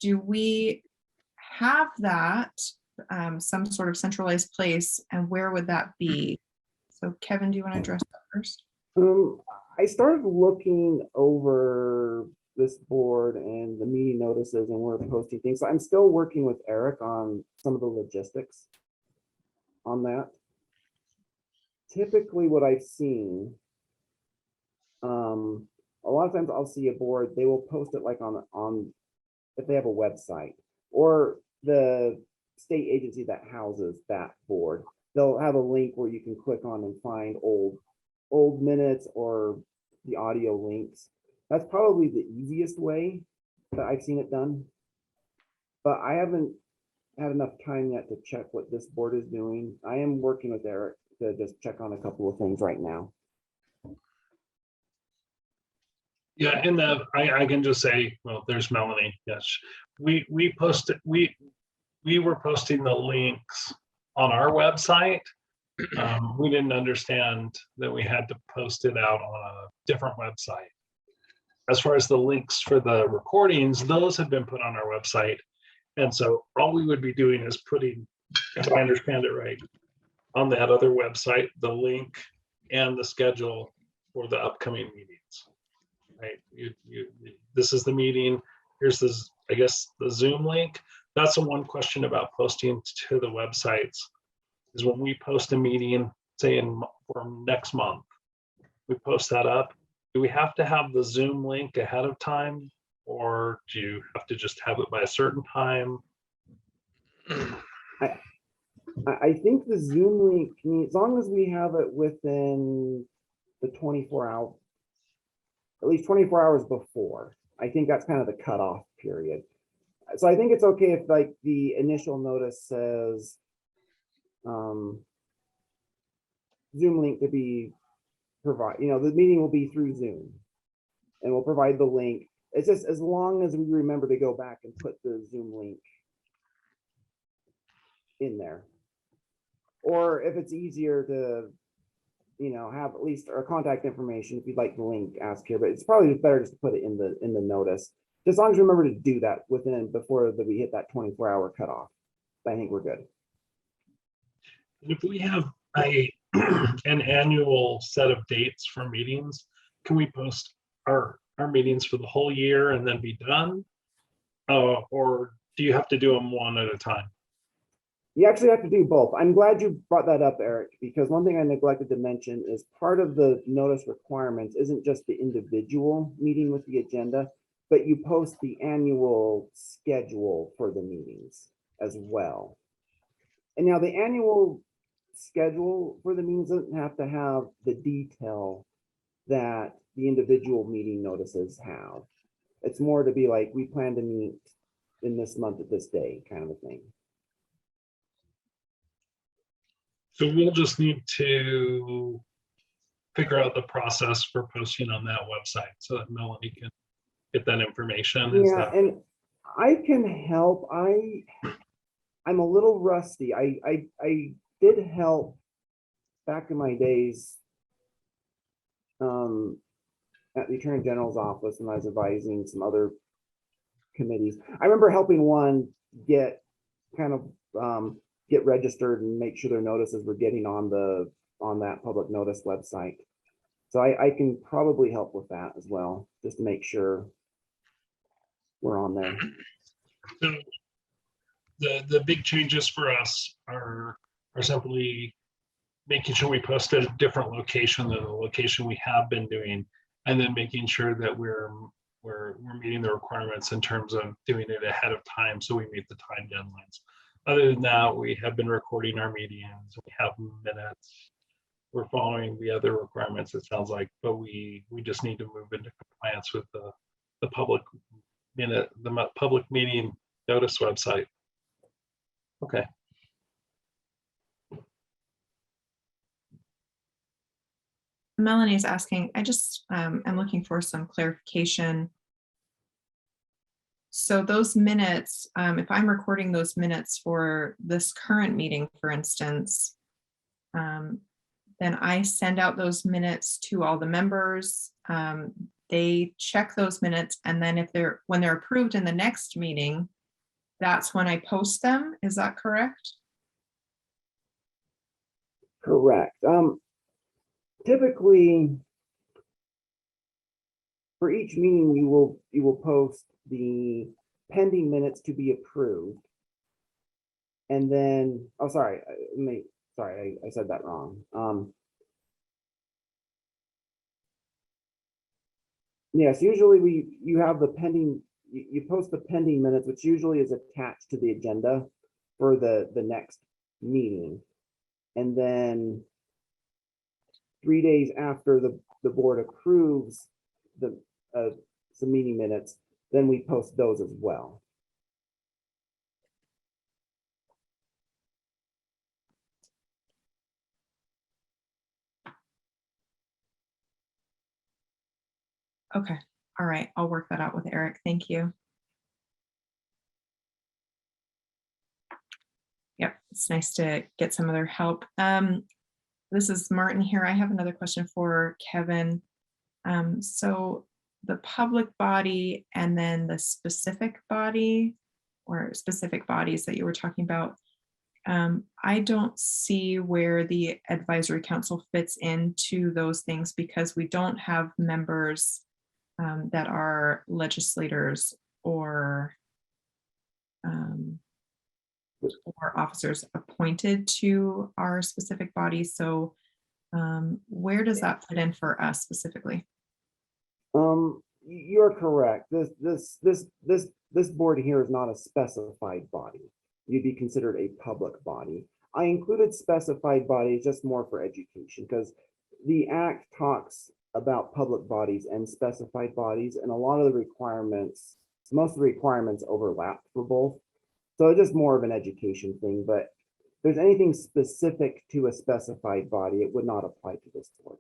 [SPEAKER 1] do we have that some sort of centralized place, and where would that be? So Kevin, do you want to address that first?
[SPEAKER 8] I started looking over this board and the meeting notices, and we're posting things. So I'm still working with Eric on some of the logistics on that. Typically what I've seen, a lot of times I'll see a board, they will post it like on if they have a website or the state agency that houses that board. They'll have a link where you can click on and find old minutes or the audio links. That's probably the easiest way that I've seen it done. But I haven't had enough time yet to check what this board is doing. I am working with Eric to just check on a couple of things right now.
[SPEAKER 4] Yeah, and I can just say, well, there's Melanie. Yes, we were posting the links on our website. We didn't understand that we had to post it out on a different website. As far as the links for the recordings, those have been put on our website. And so all we would be doing is putting, if I understand it right, on that other website, the link and the schedule for the upcoming meetings. Right? This is the meeting. Here's this, I guess, the Zoom link. That's the one question about posting to the websites is when we post a meeting, say for next month, we post that up. Do we have to have the Zoom link ahead of time, or do you have to just have it by a certain time?
[SPEAKER 8] I think the Zoom link, I mean, as long as we have it within the 24 hour, at least 24 hours before, I think that's kind of the cutoff period. So I think it's okay if like the initial notice says Zoom link to be provide, the meeting will be through Zoom and we'll provide the link. It's just as long as we remember to go back and put the Zoom link in there. Or if it's easier to, have at least our contact information, if you'd like the link, ask here, but it's probably better just to put it in the notice. Just as long as you remember to do that before we hit that 24-hour cutoff, I think we're good.
[SPEAKER 4] If we have an annual set of dates for meetings, can we post our meetings for the whole year and then be done? Or do you have to do them one at a time?
[SPEAKER 8] You actually have to do both. I'm glad you brought that up, Eric, because one thing I neglected to mention is part of the notice requirements isn't just the individual meeting with the agenda, but you post the annual schedule for the meetings as well. And now the annual schedule for the meetings doesn't have to have the detail that the individual meeting notices have. It's more to be like, we plan to meet in this month at this day, kind of a thing.
[SPEAKER 4] So we'll just need to figure out the process for posting on that website so that Melanie can get that information.
[SPEAKER 8] Yeah, and I can help. I'm a little rusty. I did help back in my days at the Attorney General's office when I was advising some other committees. I remember helping one get registered and make sure their notices were getting on that public notice website. So I can probably help with that as well, just to make sure we're on there.
[SPEAKER 4] So the big changes for us are simply making sure we post at a different location than the location we have been doing, and then making sure that we're meeting the requirements in terms of doing it ahead of time so we meet the time deadlines. Other than that, we have been recording our meetings, we have minutes, we're following the other requirements, it sounds like, but we just need to move into compliance with the public public meeting notice website. Okay.
[SPEAKER 1] Melanie's asking, I'm looking for some clarification. So those minutes, if I'm recording those minutes for this current meeting, for instance, then I send out those minutes to all the members. They check those minutes, and then when they're approved in the next meeting, that's when I post them. Is that correct?
[SPEAKER 8] Correct. Typically, for each meeting, you will post the pending minutes to be approved. And then, oh, sorry, I said that wrong. Yes, usually you have the pending, you post the pending minutes, which usually is attached to the agenda for the next meeting. And then 3 days after the board approves some meeting minutes, then we post those as well.
[SPEAKER 1] Okay. All right. I'll work that out with Eric. Thank you. Yep. It's nice to get some other help. This is Martin here. I have another question for Kevin. So the public body and then the specific body or specific bodies that you were talking about, I don't see where the advisory council fits into those things because we don't have members that are legislators or officers appointed to our specific body. So where does that fit in for us specifically?
[SPEAKER 8] You're correct. This board here is not a specified body. You'd be considered a public body. I included specified bodies just more for education because the act talks about public bodies and specified bodies, and a lot of the requirements, most of the requirements overlap for both. So it's just more of an education thing, but if there's anything specific to a specified body, it would not apply to this board.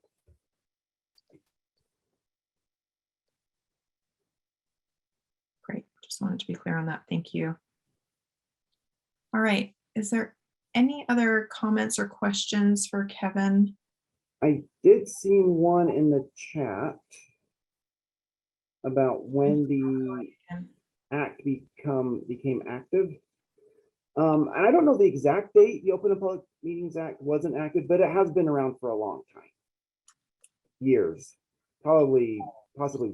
[SPEAKER 1] Great. Just wanted to be clear on that. Thank you. All right. Is there any other comments or questions for Kevin?
[SPEAKER 8] I did see one in the chat about when the act became active. And I don't know the exact date the Open and Public Meetings Act wasn't active, but it has been around for a long time. Years, possibly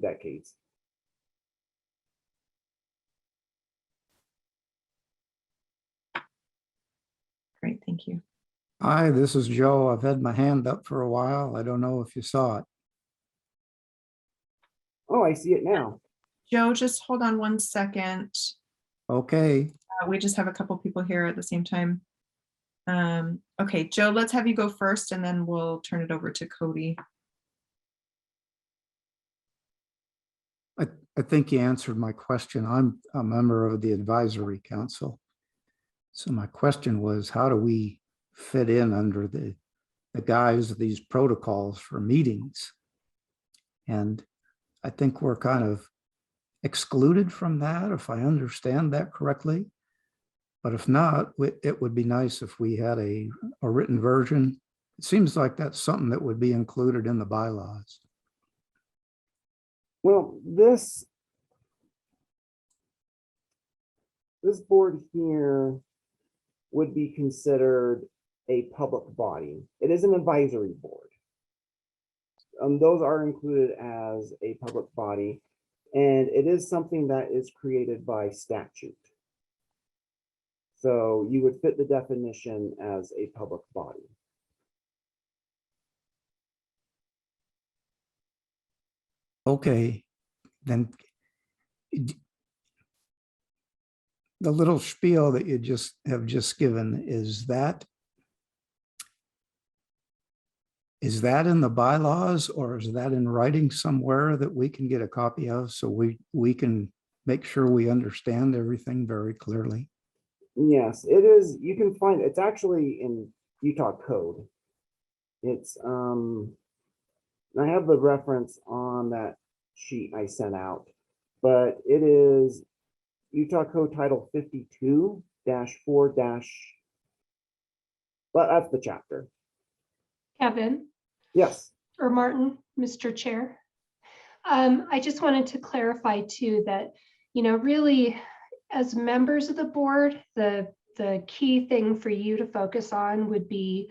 [SPEAKER 8] decades.
[SPEAKER 1] Great, thank you.
[SPEAKER 5] Hi, this is Joe. I've had my hand up for a while. I don't know if you saw it.
[SPEAKER 8] Oh, I see it now.
[SPEAKER 1] Joe, just hold on one second.
[SPEAKER 5] Okay.
[SPEAKER 1] We just have a couple people here at the same time. Okay, Joe, let's have you go first and then we'll turn it over to Cody.
[SPEAKER 5] I think you answered my question. I'm a member of the advisory council. So my question was, how do we fit in under the guise of these protocols for meetings? And I think we're kind of excluded from that, if I understand that correctly. But if not, it would be nice if we had a written version. It seems like that's something that would be included in the bylaws.
[SPEAKER 8] Well, this board here would be considered a public body. It is an advisory board. Those are included as a public body, and it is something that is created by statute. So you would fit the definition as a public body.
[SPEAKER 5] Okay, then the little spiel that you have just given, is that is that in the bylaws or is that in writing somewhere that we can get a copy of so we can make sure we understand everything very clearly?
[SPEAKER 8] Yes, it is. You can find, it's actually in Utah code. It's, I have the reference on that sheet I sent out, but it is Utah Code Title 52-4- but that's the chapter.
[SPEAKER 9] Kevin
[SPEAKER 8] Yes.
[SPEAKER 9] or Martin, Mr. Chair. I just wanted to clarify too that, really as members of the board, the key thing for you to focus on would be,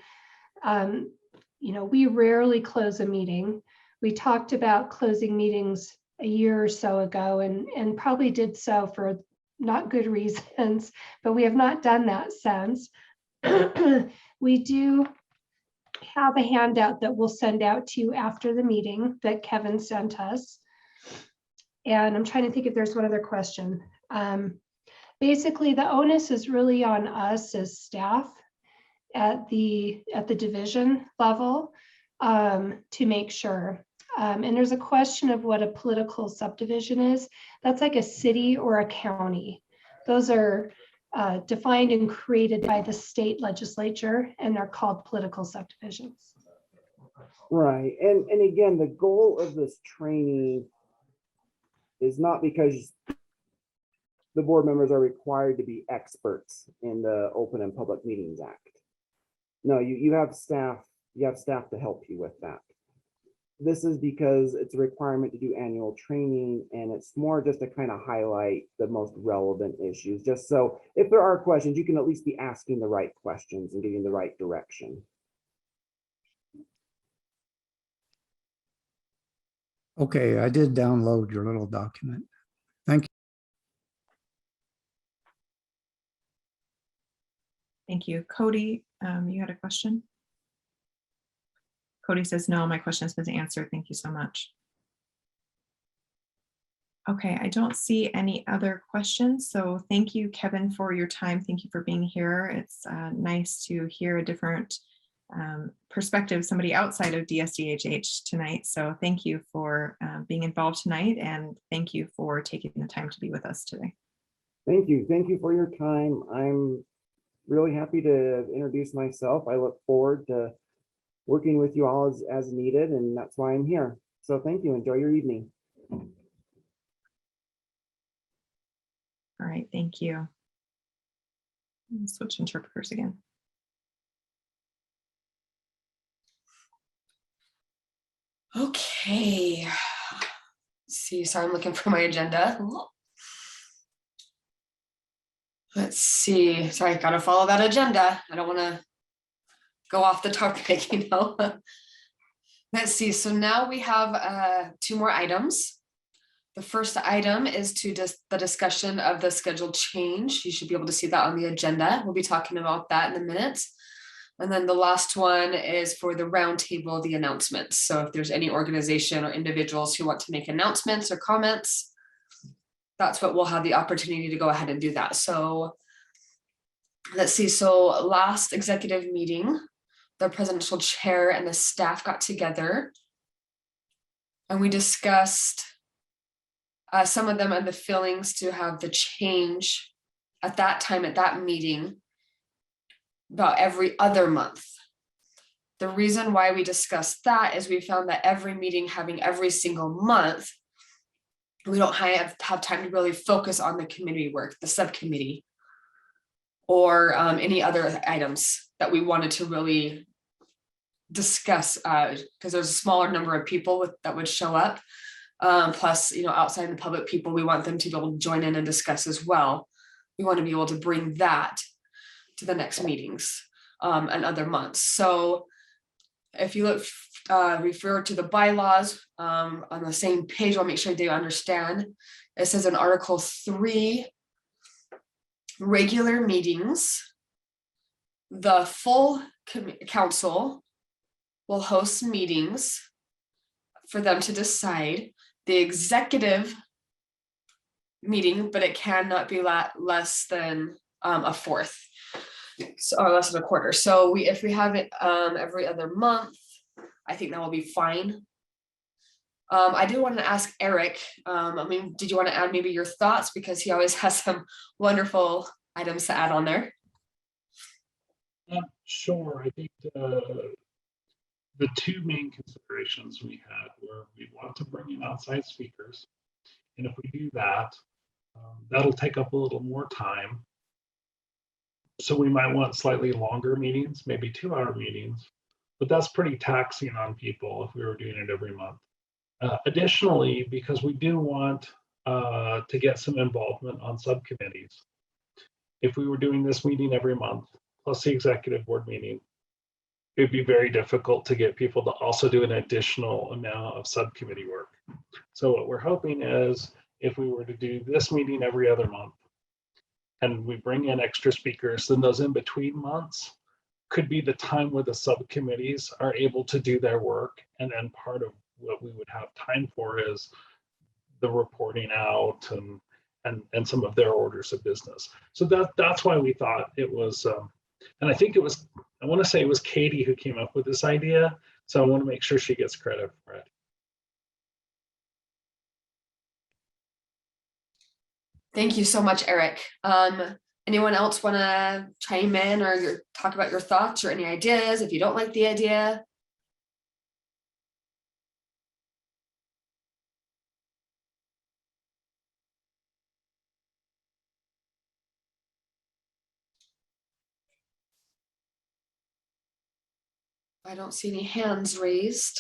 [SPEAKER 9] we rarely close a meeting. We talked about closing meetings a year or so ago and probably did so for not good reasons, but we have not done that since. We do have a handout that we'll send out to you after the meeting that Kevin sent us. And I'm trying to think if there's one other question. Basically, the onus is really on us as staff at the division level to make sure. And there's a question of what a political subdivision is. That's like a city or a county. Those are defined and created by the state legislature, and they're called political subdivisions.
[SPEAKER 8] Right. And again, the goal of this training is not because the board members are required to be experts in the Open and Public Meetings Act. No, you have staff to help you with that. This is because it's a requirement to do annual training, and it's more just to kind of highlight the most relevant issues, just so if there are questions, you can at least be asking the right questions and getting the right direction.
[SPEAKER 5] Okay, I did download your little document. Thank you.
[SPEAKER 1] Thank you. Cody, you had a question? Cody says, no, my question has been answered. Thank you so much. Okay, I don't see any other questions. So thank you, Kevin, for your time. Thank you for being here. It's nice to hear a different perspective, somebody outside of DSDHH tonight. So thank you for being involved tonight, and thank you for taking the time to be with us today.
[SPEAKER 8] Thank you. Thank you for your time. I'm really happy to introduce myself. I look forward to working with you all as needed, and that's why I'm here. So thank you. Enjoy your evening.
[SPEAKER 1] All right, thank you. Switch interpreters again.
[SPEAKER 7] Okay. Let's see, sorry, I'm looking for my agenda. Let's see. Sorry, gotta follow that agenda. I don't want to go off the topic, Let's see. So now we have 2 more items. The first item is the discussion of the schedule change. You should be able to see that on the agenda. We'll be talking about that in a minute. And then the last one is for the roundtable, the announcements. So if there's any organization or individuals who want to make announcements or comments, that's what we'll have the opportunity to go ahead and do that. So let's see. So last executive meeting, the presidential chair and the staff got together and we discussed some of them and the feelings to have the change at that time, at that meeting, about every other month. The reason why we discussed that is we found that every meeting having every single month, we don't have time to really focus on the committee work, the subcommittee, or any other items that we wanted to really discuss, because there's a smaller number of people that would show up. Plus, outside the public people, we want them to be able to join in and discuss as well. We want to be able to bring that to the next meetings and other months. So if you look, refer to the bylaws on the same page, I'll make sure they understand. It says in Article 3, regular meetings, the full council will host meetings for them to decide. The executive meeting, but it cannot be less than a fourth, or less than a quarter. So if we have it every other month, I think that will be fine. I did want to ask Eric, I mean, did you want to add maybe your thoughts? Because he always has some wonderful items to add on there.
[SPEAKER 4] Sure. I think the two main considerations we had were we want to bring in outside speakers. And if we do that, that'll take up a little more time. So we might want slightly longer meetings, maybe 2-hour meetings, but that's pretty taxing on people if we were doing it every month. Additionally, because we do want to get some involvement on subcommittees. If we were doing this meeting every month, plus the executive board meeting, it'd be very difficult to get people to also do an additional amount of subcommittee work. So what we're hoping is if we were to do this meeting every other month and we bring in extra speakers, then those in between months could be the time where the subcommittees are able to do their work. And then part of what we would have time for is the reporting out and some of their orders of business. So that's why we thought it was, and I think it was, I want to say it was Katie who came up with this idea. So I want to make sure she gets credit for it.
[SPEAKER 7] Thank you so much, Eric. Anyone else want to chime in or talk about your thoughts or any ideas if you don't like the idea? I don't see any hands raised.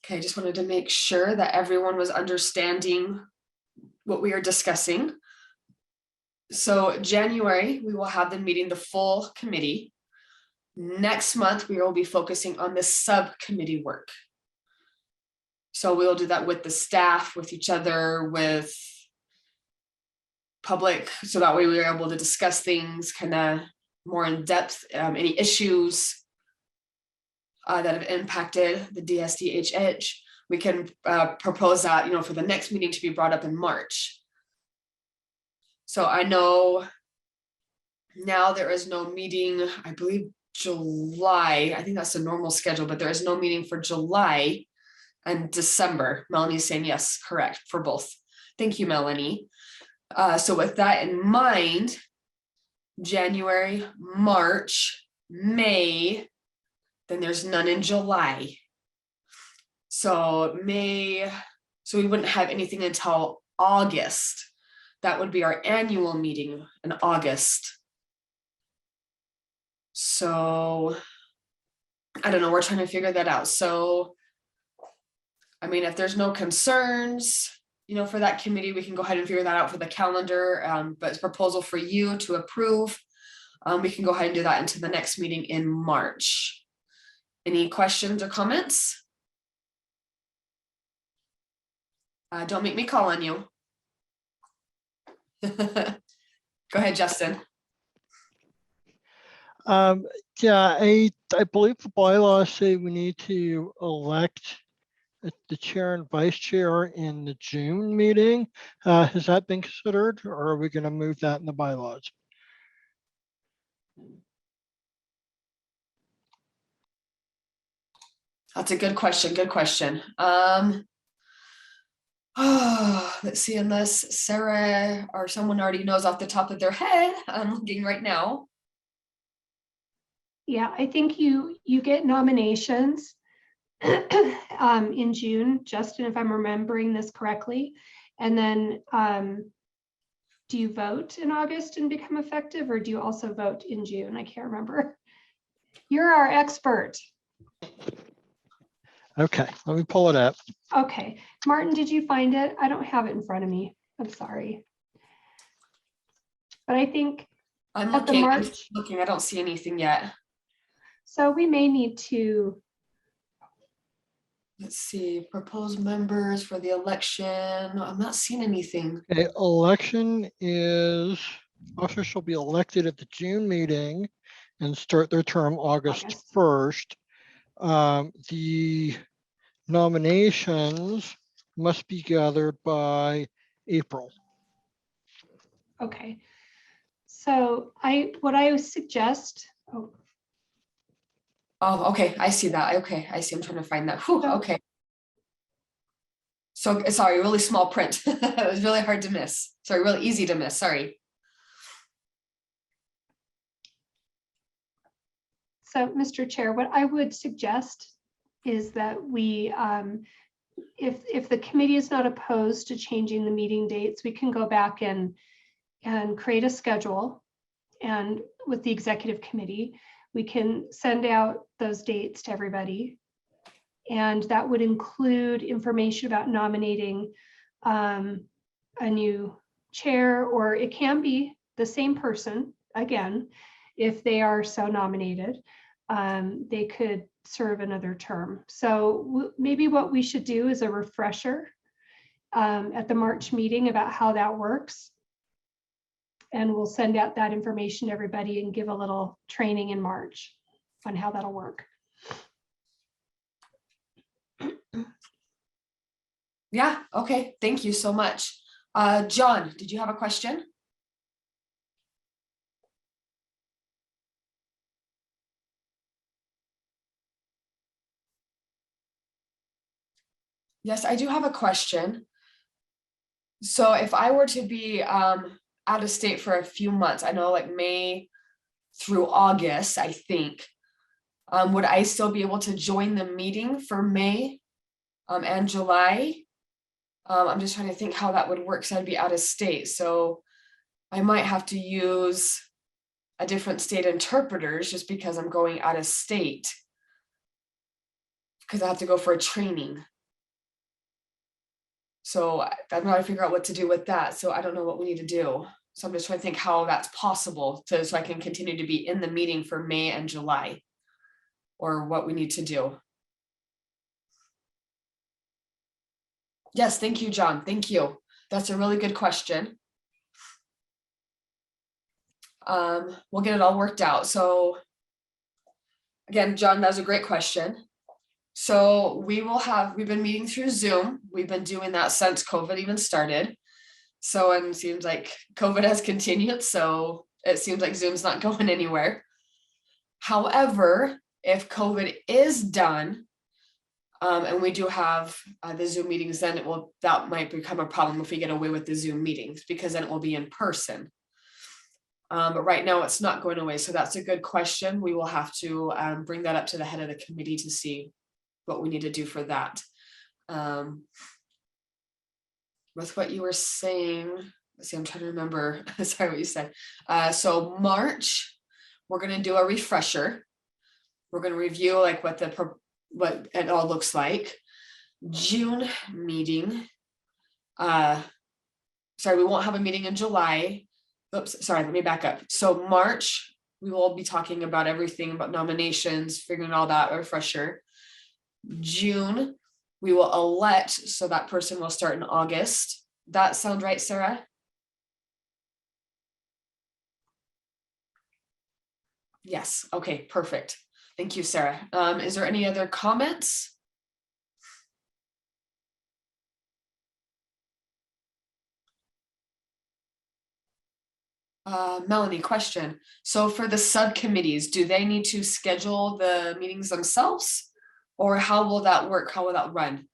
[SPEAKER 7] Okay, just wanted to make sure that everyone was understanding what we are discussing. So January, we will have the meeting, the full committee. Next month, we will be focusing on the subcommittee work. So we'll do that with the staff, with each other, with public, so that way we're able to discuss things kind of more in depth, any issues that have impacted the DSDHH. We can propose that, you know, for the next meeting to be brought up in March. So I know now there is no meeting, I believe July, I think that's the normal schedule, but there is no meeting for July and December. Melanie's saying yes, correct, for both. Thank you, Melanie. So with that in mind, January, March, May, then there's none in July. So May, so we wouldn't have anything until August. That would be our annual meeting in August. So I don't know, we're trying to figure that out. So, I mean, if there's no concerns, you know, for that committee, we can go ahead and figure that out for the calendar, but it's a proposal for you to approve. We can go ahead and do that into the next meeting in March. Any questions or comments? Don't make me call on you. Go ahead, Justin.
[SPEAKER 10] Yeah, I believe the bylaws say we need to elect the chair and vice chair in the June meeting. Has that been considered, or are we going to move that in the bylaws?
[SPEAKER 7] That's a good question. Good question. Let's see, unless Sarah or someone already knows off the top of their head, I'm looking right now.
[SPEAKER 9] Yeah, I think you get nominations in June, Justin, if I'm remembering this correctly. And then do you vote in August and become effective, or do you also vote in June? I can't remember. You're our expert.
[SPEAKER 10] Okay, let me pull it up.
[SPEAKER 9] Okay, Martin, did you find it? I don't have it in front of me. I'm sorry. But I think
[SPEAKER 7] I'm
[SPEAKER 9] at the
[SPEAKER 7] looking,
[SPEAKER 9] March,
[SPEAKER 7] I don't see anything yet.
[SPEAKER 9] so we may need to.
[SPEAKER 7] Let's see, proposed members for the election. I'm not seeing anything.
[SPEAKER 10] Okay, election is, officers shall be elected at the June meeting and start their term August 1st. The nominations must be gathered by April.
[SPEAKER 9] Okay, so what I would suggest, oh,
[SPEAKER 7] Oh, okay, I see that. Okay, I see. I'm trying to find that. Whew, okay. So, sorry, really small print. It was really hard to miss. Sorry, really easy to miss. Sorry.
[SPEAKER 9] So, Mr. Chair, what I would suggest is that we, if the committee is not opposed to changing the meeting dates, we can go back and create a schedule. And with the executive committee, we can send out those dates to everybody. And that would include information about nominating a new chair, or it can be the same person, again, if they are so nominated. They could serve another term. So maybe what we should do is a refresher at the March meeting about how that works. And we'll send out that information to everybody and give a little training in March on how that'll work.
[SPEAKER 7] Yeah, okay, thank you so much. John, did you have a question? Yes, I do have a question. So if I were to be out of state for a few months, I know like May through August, I think, would I still be able to join the meeting for May and July? I'm just trying to think how that would work, so I'd be out of state. So I might have to use a different state interpreters just because I'm going out of state, because I have to go for a training. So I'm trying to figure out what to do with that. So I don't know what we need to do. So I'm just trying to think how that's possible so I can continue to be in the meeting for May and July, or what we need to do. Yes, thank you, John. Thank you. That's a really good question. We'll get it all worked out. So again, John, that was a great question. So we've been meeting through Zoom. We've been doing that since COVID even started. So it seems like COVID has continued. So it seems like Zoom's not going anywhere. However, if COVID is done, and we do have the Zoom meetings, then that might become a problem if we get away with the Zoom meetings, because then it will be in person. But right now it's not going away. So that's a good question. We will have to bring that up to the head of the committee to see what we need to do for that. With what you were saying, let's see, I'm trying to remember. Sorry, what you said. So March, we're going to do a refresher. We're going to review like what it all looks like. June meeting. Sorry, we won't have a meeting in July. Oops, sorry, let me back up. So March, we will be talking about everything about nominations, figuring all that, refresher. June, we will elect, so that person will start in August. That sound right, Sarah? Yes, okay, perfect. Thank you, Sarah. Is there any other comments? Melanie, question. So for the subcommittees, do they need to schedule the meetings themselves? Or how will that work? How will that run?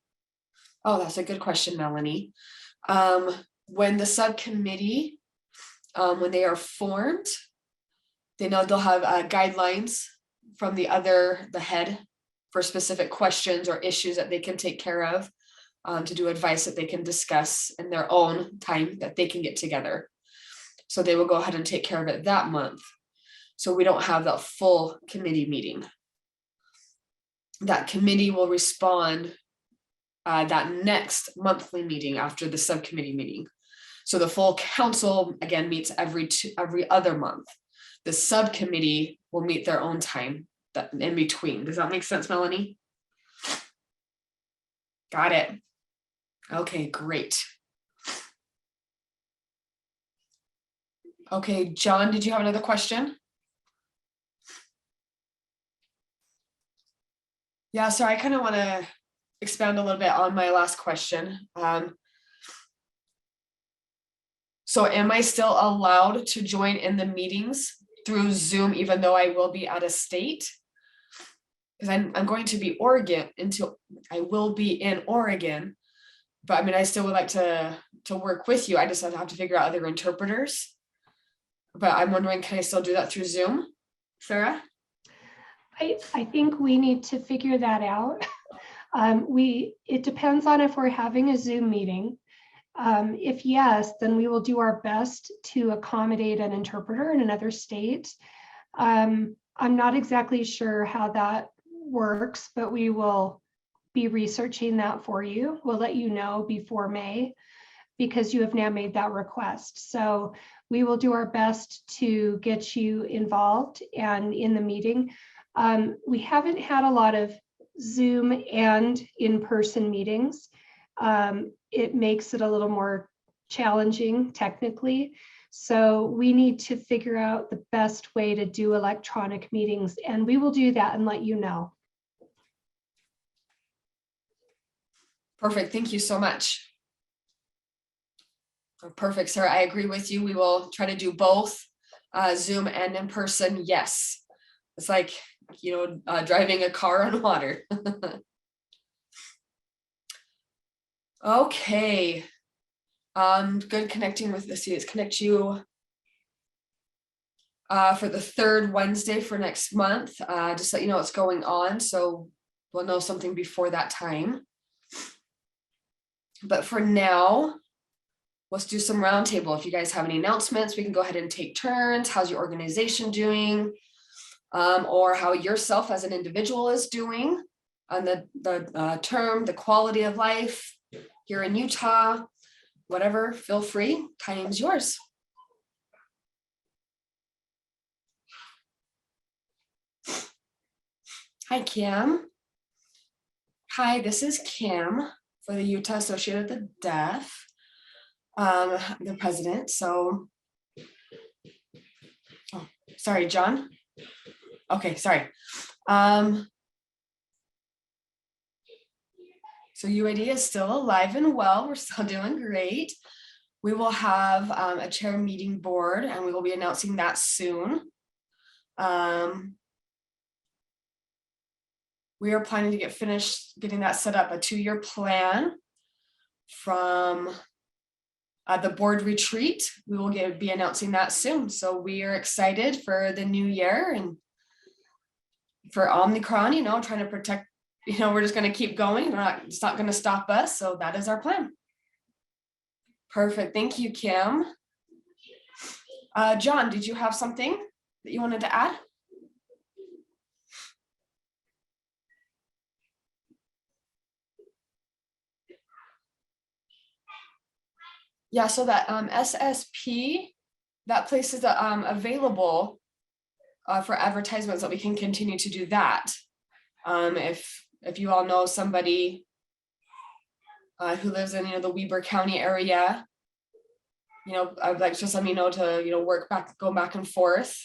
[SPEAKER 7] Oh, that's a good question, Melanie. When the subcommittee, when they are formed, they know they'll have guidelines from the head for specific questions or issues that they can take care of, to do advice that they can discuss in their own time that they can get together. So they will go ahead and take care of it that month. So we don't have that full committee meeting. That committee will respond that next monthly meeting after the subcommittee meeting. So the full council again meets every other month. The subcommittee will meet their own time in between. Does that make sense, Melanie? Got it. Okay, great. Okay, John, did you have another question? Yeah, so I kind of want to expand a little bit on my last question. So am I still allowed to join in the meetings through Zoom, even though I will be out of state? because I'm going to be I will be in Oregon. But I mean, I still would like to work with you. I just have to figure out other interpreters. But I'm wondering, can I still do that through Zoom, Sarah?
[SPEAKER 9] I think we need to figure that out. It depends on if we're having a Zoom meeting. If yes, then we will do our best to accommodate an interpreter in another state. I'm not exactly sure how that works, but we will be researching that for you. We'll let you know before May because you have now made that request. So we will do our best to get you involved and in the meeting. We haven't had a lot of Zoom and in-person meetings. It makes it a little more challenging technically. So we need to figure out the best way to do electronic meetings, and we will do that and let you know.
[SPEAKER 7] Perfect. Thank you so much. Perfect, Sarah. I agree with you. We will try to do both Zoom and in person. Yes. It's like, driving a car on water. Okay. Good connecting with the students. Connect you for the third Wednesday for next month. Just let you know what's going on. So we'll know something before that time. But for now, let's do some roundtable. If you guys have any announcements, we can go ahead and take turns. How's your organization doing? Or how yourself as an individual is doing on the term, the quality of life here in Utah, whatever, feel free. Time is yours. Hi, Kim. Hi, this is Kim for the Utah Associate of the Deaf, the president. So, oh, sorry, John. Okay, sorry. So UAD is still alive and well. We're still doing great. We will have a chair meeting board, and we will be announcing that soon. We are planning to get finished getting that set up, a 2-year plan from the board retreat. We will be announcing that soon. So we are excited for the new year and for Omicron, trying to protect, we're just going to keep going. It's not going to stop us. So that is our plan. Perfect. Thank you, Kim. John, did you have something that you wanted to add? Yeah, so that SSP, that place is available for advertisements, that we can continue to do that. If you all know somebody who lives in the Weber County area, I would like just let me know to go back and forth.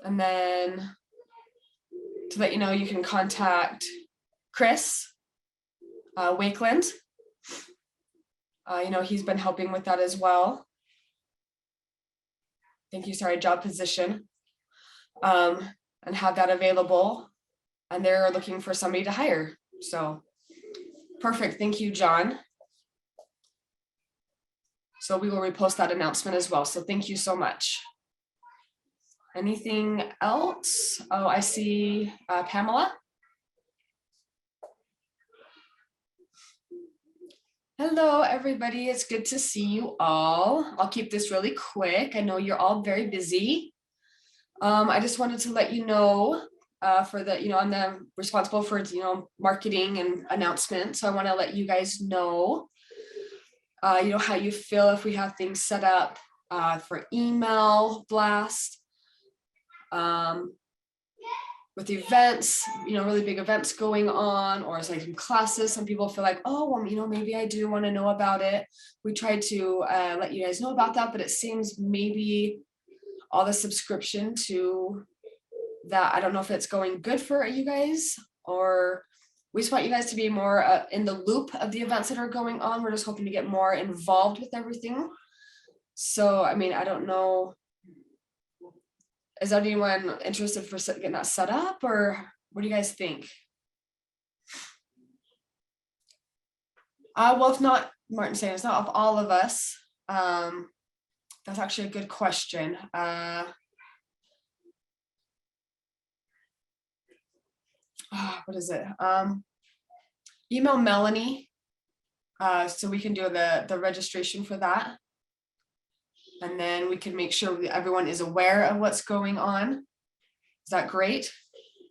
[SPEAKER 7] And then to let you know, you can contact Chris Wakeland. He's been helping with that as well. Thank you, sorry, job position. And have that available. And they're looking for somebody to hire. So perfect. Thank you, John. So we will repost that announcement as well. So thank you so much. Anything else? Oh, I see Pamela. Hello, everybody. It's good to see you all. I'll keep this really quick. I know you're all very busy. I just wanted to let you know for the, I'm the responsible for, marketing and announcements. So I want to let you guys know, how you feel if we have things set up for email blast. With events, really big events going on, or it's like some classes, some people feel like, oh, well, maybe I do want to know about it. We tried to let you guys know about that, but it seems maybe all the subscription to that, I don't know if it's going good for you guys, or we just want you guys to be more in the loop of the events that are going on. We're just hoping to get more involved with everything. So, I mean, I don't know Is anyone interested for getting that set up, or what do you guys think? Well, if not, Martin saying it's not of all of us. That's actually a good question. What is it? Email Melanie so we can do the registration for that. And then we can make sure that everyone is aware of what's going on. Is that great?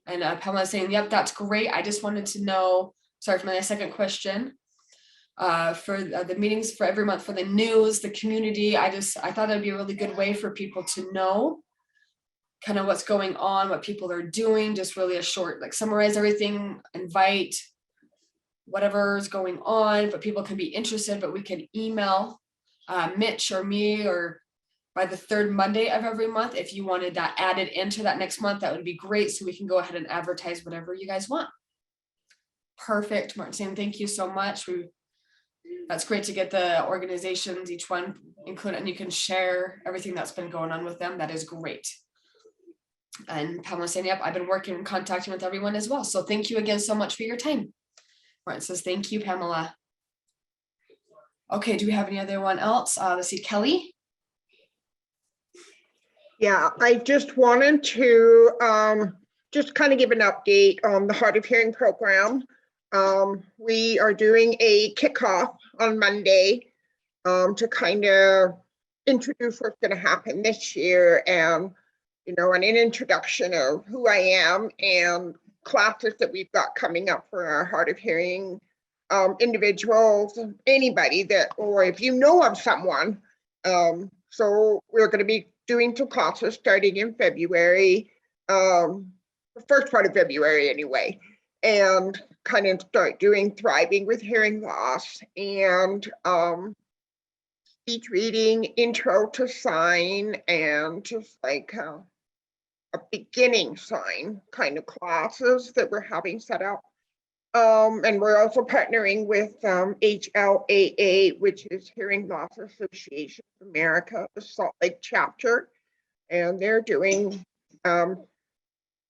[SPEAKER 7] And Pamela saying, yep, that's great. I just wanted to know, sorry for my second question. For the meetings for every month for the news, the community, I thought that'd be a really good way for people to know kind of what's going on, what people are doing, just really a short, like summarize everything, invite whatever's going on, but people can be interested, but we can email Mitch or me or by the third Monday of every month. If you wanted that added into that next month, that would be great. So we can go ahead and advertise whatever you guys want. Perfect, Martin saying thank you so much. That's great to get the organizations, each one included, and you can share everything that's been going on with them. That is great. And Pamela saying, yep, I've been working and contacting with everyone as well. So thank you again so much for your time. Martin says, thank you, Pamela. Okay, do we have any other one else? Let's see, Kelly.
[SPEAKER 6] Yeah, I just wanted to just kind of give an update on the Hard of Hearing program. We are doing a kickoff on Monday to kind of introduce what's going to happen this year and, you know, an introduction of who I am and classes that we've got coming up for our hard of hearing individuals, anybody that, or if you know of someone. So we're going to be doing some classes starting in February, the first part of February anyway, and kind of start doing thriving with hearing loss and speech reading, intro to sign, and just like a beginning sign kind of classes that we're having set up. And we're also partnering with HLAA, which is Hearing Loss Association of America, the Salt Lake chapter. And they're doing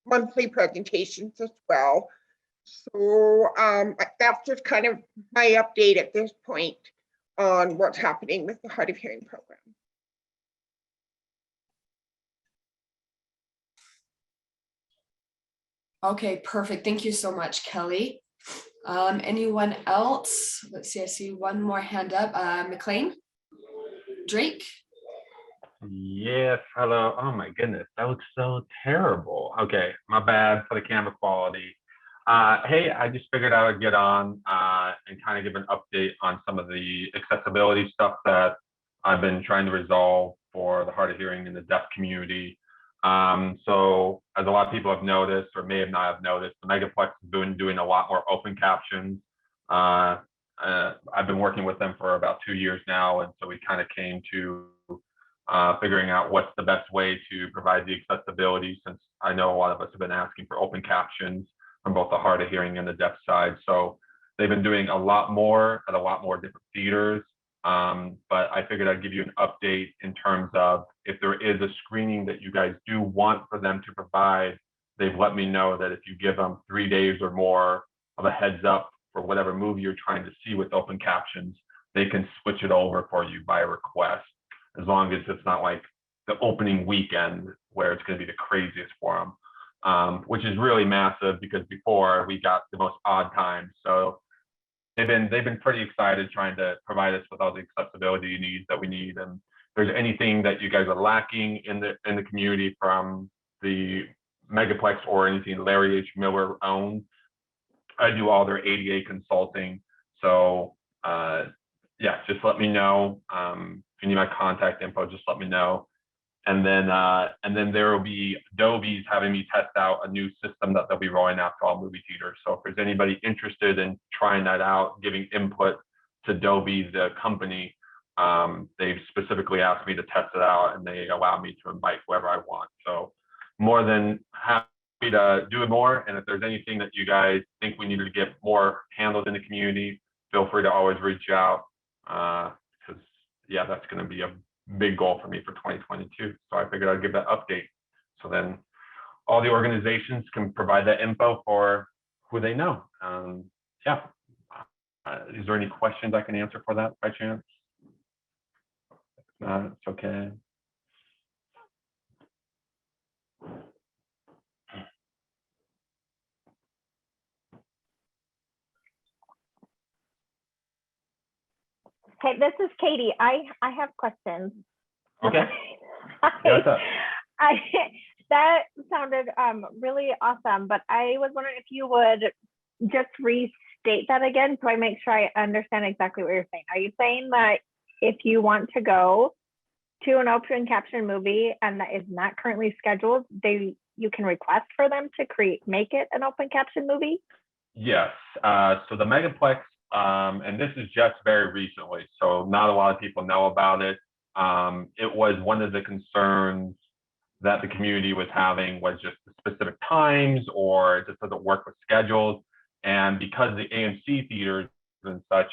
[SPEAKER 6] monthly presentations as well. So that's just kind of my update at this point on what's happening with the Hard of Hearing program.
[SPEAKER 7] Okay, perfect. Thank you so much, Kelly. Anyone else? Let's see, I see one more hand up. McLean? Drake?
[SPEAKER 11] Yes, hello. Oh my goodness, that looks so terrible. Okay, my bad for the camera quality. Hey, I just figured I would get on and kind of give an update on some of the accessibility stuff that I've been trying to resolve for the hard of hearing in the deaf community. So as a lot of people have noticed or may have not have noticed, the Megaplex has been doing a lot more open captions. I've been working with them for about 2 years now, and so we kind of came to figuring out what's the best way to provide the accessibility, since I know a lot of us have been asking for open captions from both the hard of hearing and the deaf side. So they've been doing a lot more at a lot more different theaters. But I figured I'd give you an update in terms of if there is a screening that you guys do want for them to provide. They've let me know that if you give them 3 days or more of a heads up for whatever movie you're trying to see with open captions, they can switch it over for you by request, as long as it's not like the opening weekend where it's going to be the craziest for them, which is really massive because before we got the most odd times. So they've been pretty excited trying to provide us with all the accessibility needs that we need. And if there's anything that you guys are lacking in the community from the Megaplex or anything Larry H. Miller owns, I do all their ADA consulting. So yeah, just let me know. If you need my contact info, just let me know. And then there will be Adobe's having me test out a new system that they'll be rolling out to all movie theaters. So if there's anybody interested in trying that out, giving input to Adobe, the company, they've specifically asked me to test it out, and they allow me to invite whoever I want. So more than happy to do it more. And if there's anything that you guys think we need to get more handled in the community, feel free to always reach out. Because yeah, that's going to be a big goal for me for 2022. So I figured I'd give that update. So then all the organizations can provide that info for who they know. Yeah. Is there any questions I can answer for that by chance? If not, it's okay.
[SPEAKER 12] Okay, this is Katie. I have questions.
[SPEAKER 11] Okay. Yeah, what's up?
[SPEAKER 12] That sounded really awesome, but I was wondering if you would just restate that again so I make sure I understand exactly what you're saying. Are you saying that if you want to go to an open caption movie and that is not currently scheduled, you can request for them to make it an open caption movie?
[SPEAKER 11] Yes. So the Megaplex, and this is just very recently, so not a lot of people know about it. It was one of the concerns that the community was having was just the specific times, or it just doesn't work with schedules. And because the AMC theaters and such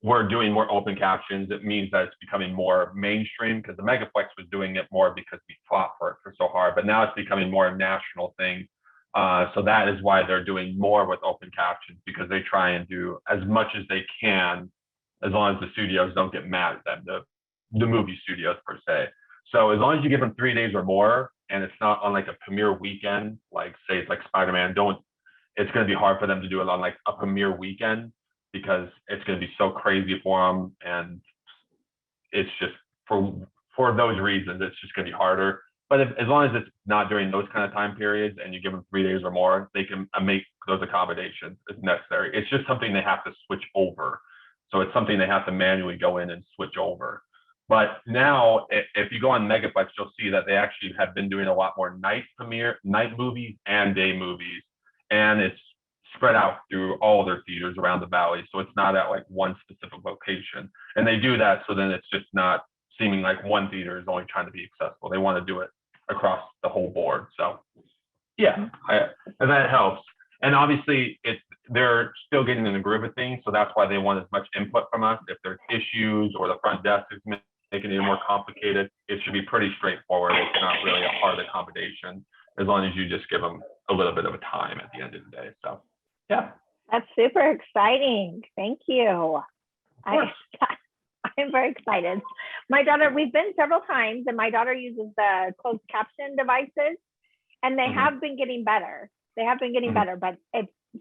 [SPEAKER 11] were doing more open captions, it means that it's becoming more mainstream, because the Megaplex was doing it more because we fought for it for so hard, but now it's becoming more a national thing. So that is why they're doing more with open captions, because they try and do as much as they can, as long as the studios don't get mad at them, the movie studios per se. So as long as you give them 3 days or more, and it's not on like a premiere weekend, like say it's like Spider-Man, it's going to be hard for them to do it on like a premiere weekend, because it's going to be so crazy for them. And it's just for those reasons, it's just going to be harder. But as long as it's not during those kind of time periods and you give them 3 days or more, they can make those accommodations if necessary. It's just something they have to switch over. So it's something they have to manually go in and switch over. But now, if you go on Megaplex, you'll see that they actually have been doing a lot more night movies and day movies. And it's spread out through all their theaters around the valley. So it's not at like one specific location. And they do that so then it's just not seeming like one theater is only trying to be accessible. They want to do it across the whole board. So yeah, and that helps. And obviously they're still getting in the groove of things. So that's why they want as much input from us. If there's issues or the front desk is making it more complicated, it should be pretty straightforward. It's not really a hard accommodation, as long as you just give them a little bit of a time at the end of the day. So yeah.
[SPEAKER 12] That's super exciting. Thank you. I'm very excited. My daughter, we've been several times, and my daughter uses the closed caption devices, and they have been getting better. They have been getting better, but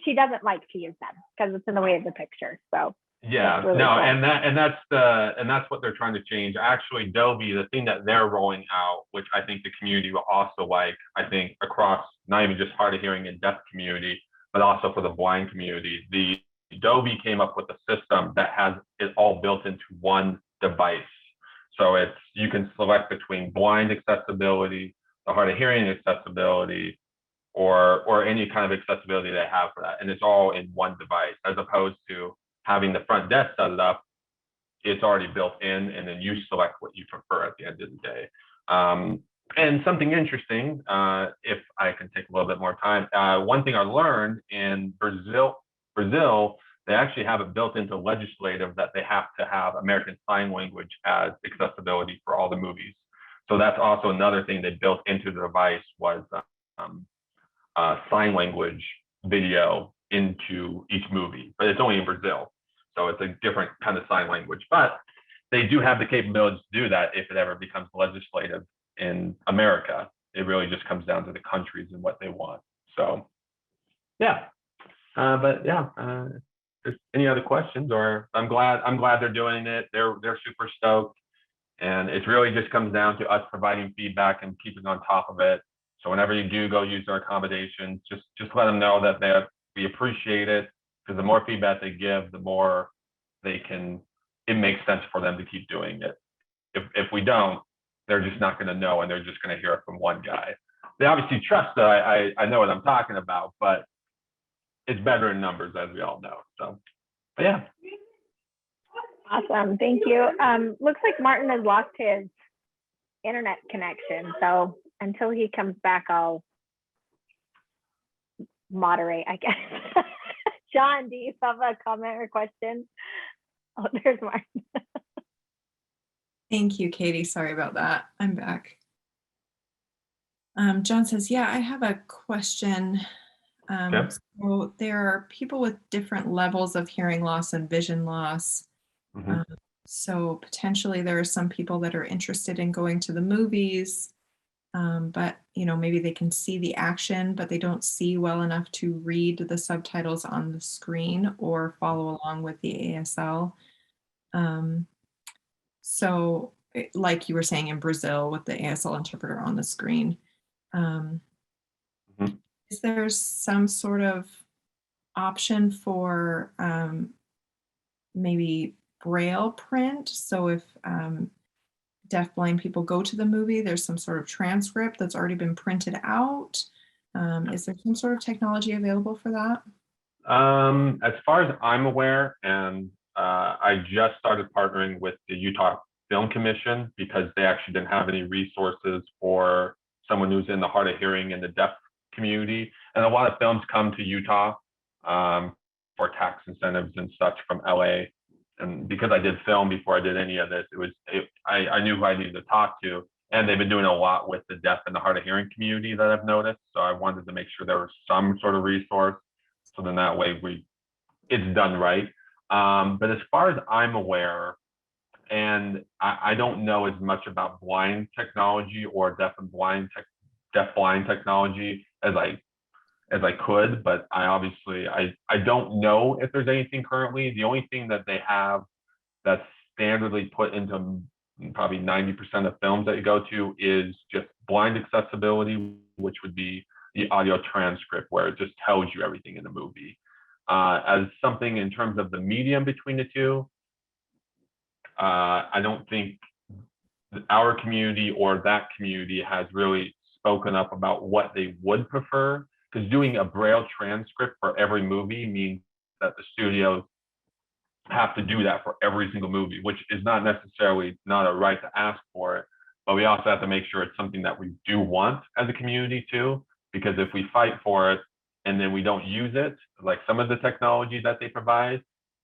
[SPEAKER 12] she doesn't like to use them because it's in the way of the picture. So
[SPEAKER 11] yeah, really cool. and that's what they're trying to change. Actually, Dolby, the thing that they're rolling out, which I think the community will also like, I think across not even just hard of hearing and deaf community, but also for the blind community, the Dolby came up with a system that has it all built into one device. So you can select between blind accessibility, the hard of hearing accessibility, or any kind of accessibility they have for that. And it's all in one device, as opposed to having the front desk set it up. It's already built in, and then you select what you prefer at the end of the day. And something interesting, if I can take a little bit more time, one thing I learned in Brazil, they actually have it built into legislative that they have to have American Sign Language as accessibility for all the movies. So that's also another thing they built into the device was sign language video into each movie, but it's only in Brazil. So it's a different kind of sign language, but they do have the capability to do that if it ever becomes legislative in America. It really just comes down to the countries and what they want. So yeah, but yeah, if there's any other questions, or I'm glad they're doing it. They're super stoked, and it really just comes down to us providing feedback and keeping on top of it. So whenever you do go use their accommodations, just let them know that we appreciate it, because the more feedback they give, the more it makes sense for them to keep doing it. If we don't, they're just not going to know, and they're just going to hear it from one guy. They obviously trust that I know what I'm talking about, but it's better in numbers, as we all know. So, but yeah.
[SPEAKER 12] Awesome. Thank you. Looks like Martin has lost his internet connection. So until he comes back, I'll moderate, I guess. John, do you have a comment or question? Oh, there's Martin.
[SPEAKER 1] Thank you, Katie. Sorry about that. I'm back. John says, yeah, I have a question.
[SPEAKER 11] Okay.
[SPEAKER 1] So there are people with different levels of hearing loss and vision loss.
[SPEAKER 11] Mhm.
[SPEAKER 1] So potentially there are some people that are interested in going to the movies, but maybe they can see the action, but they don't see well enough to read the subtitles on the screen or follow along with the ASL. So like you were saying in Brazil with the ASL interpreter on the screen,
[SPEAKER 11] Mhm.
[SPEAKER 1] is there some sort of option for maybe Braille print? So if deafblind people go to the movie, there's some sort of transcript that's already been printed out. Is there some sort of technology available for that?
[SPEAKER 11] As far as I'm aware, and I just started partnering with the Utah Film Commission because they actually didn't have any resources for someone who's in the hard of hearing in the deaf community. And a lot of films come to Utah for tax incentives and such from LA. And because I did film before I did any of this, I knew who I needed to talk to. And they've been doing a lot with the deaf and the hard of hearing community that I've noticed. So I wanted to make sure there was some sort of resource. So then that way it's done right. But as far as I'm aware, and I don't know as much about blind technology or deaf blind technology as I could, but I don't know if there's anything currently. The only thing that they have that's standardly put into probably 90% of films that you go to is just blind accessibility, which would be the audio transcript where it just tells you everything in the movie. As something in terms of the medium between the two, I don't think our community or that community has really spoken up about what they would prefer, because doing a Braille transcript for every movie means that the studios have to do that for every single movie, which is not necessarily not a right to ask for it, but we also have to make sure it's something that we do want as a community too, because if we fight for it and then we don't use it, like some of the technology that they provide,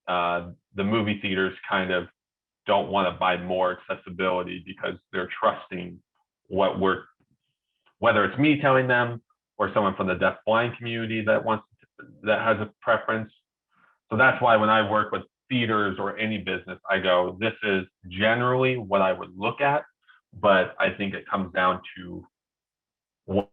[SPEAKER 11] the movie theaters kind of don't want to buy more accessibility because they're trusting whether it's me telling them or someone from the deaf blind community that has a preference. So that's why when I work with theaters or any business, I go, this is generally what I would look at, but I think it comes down to what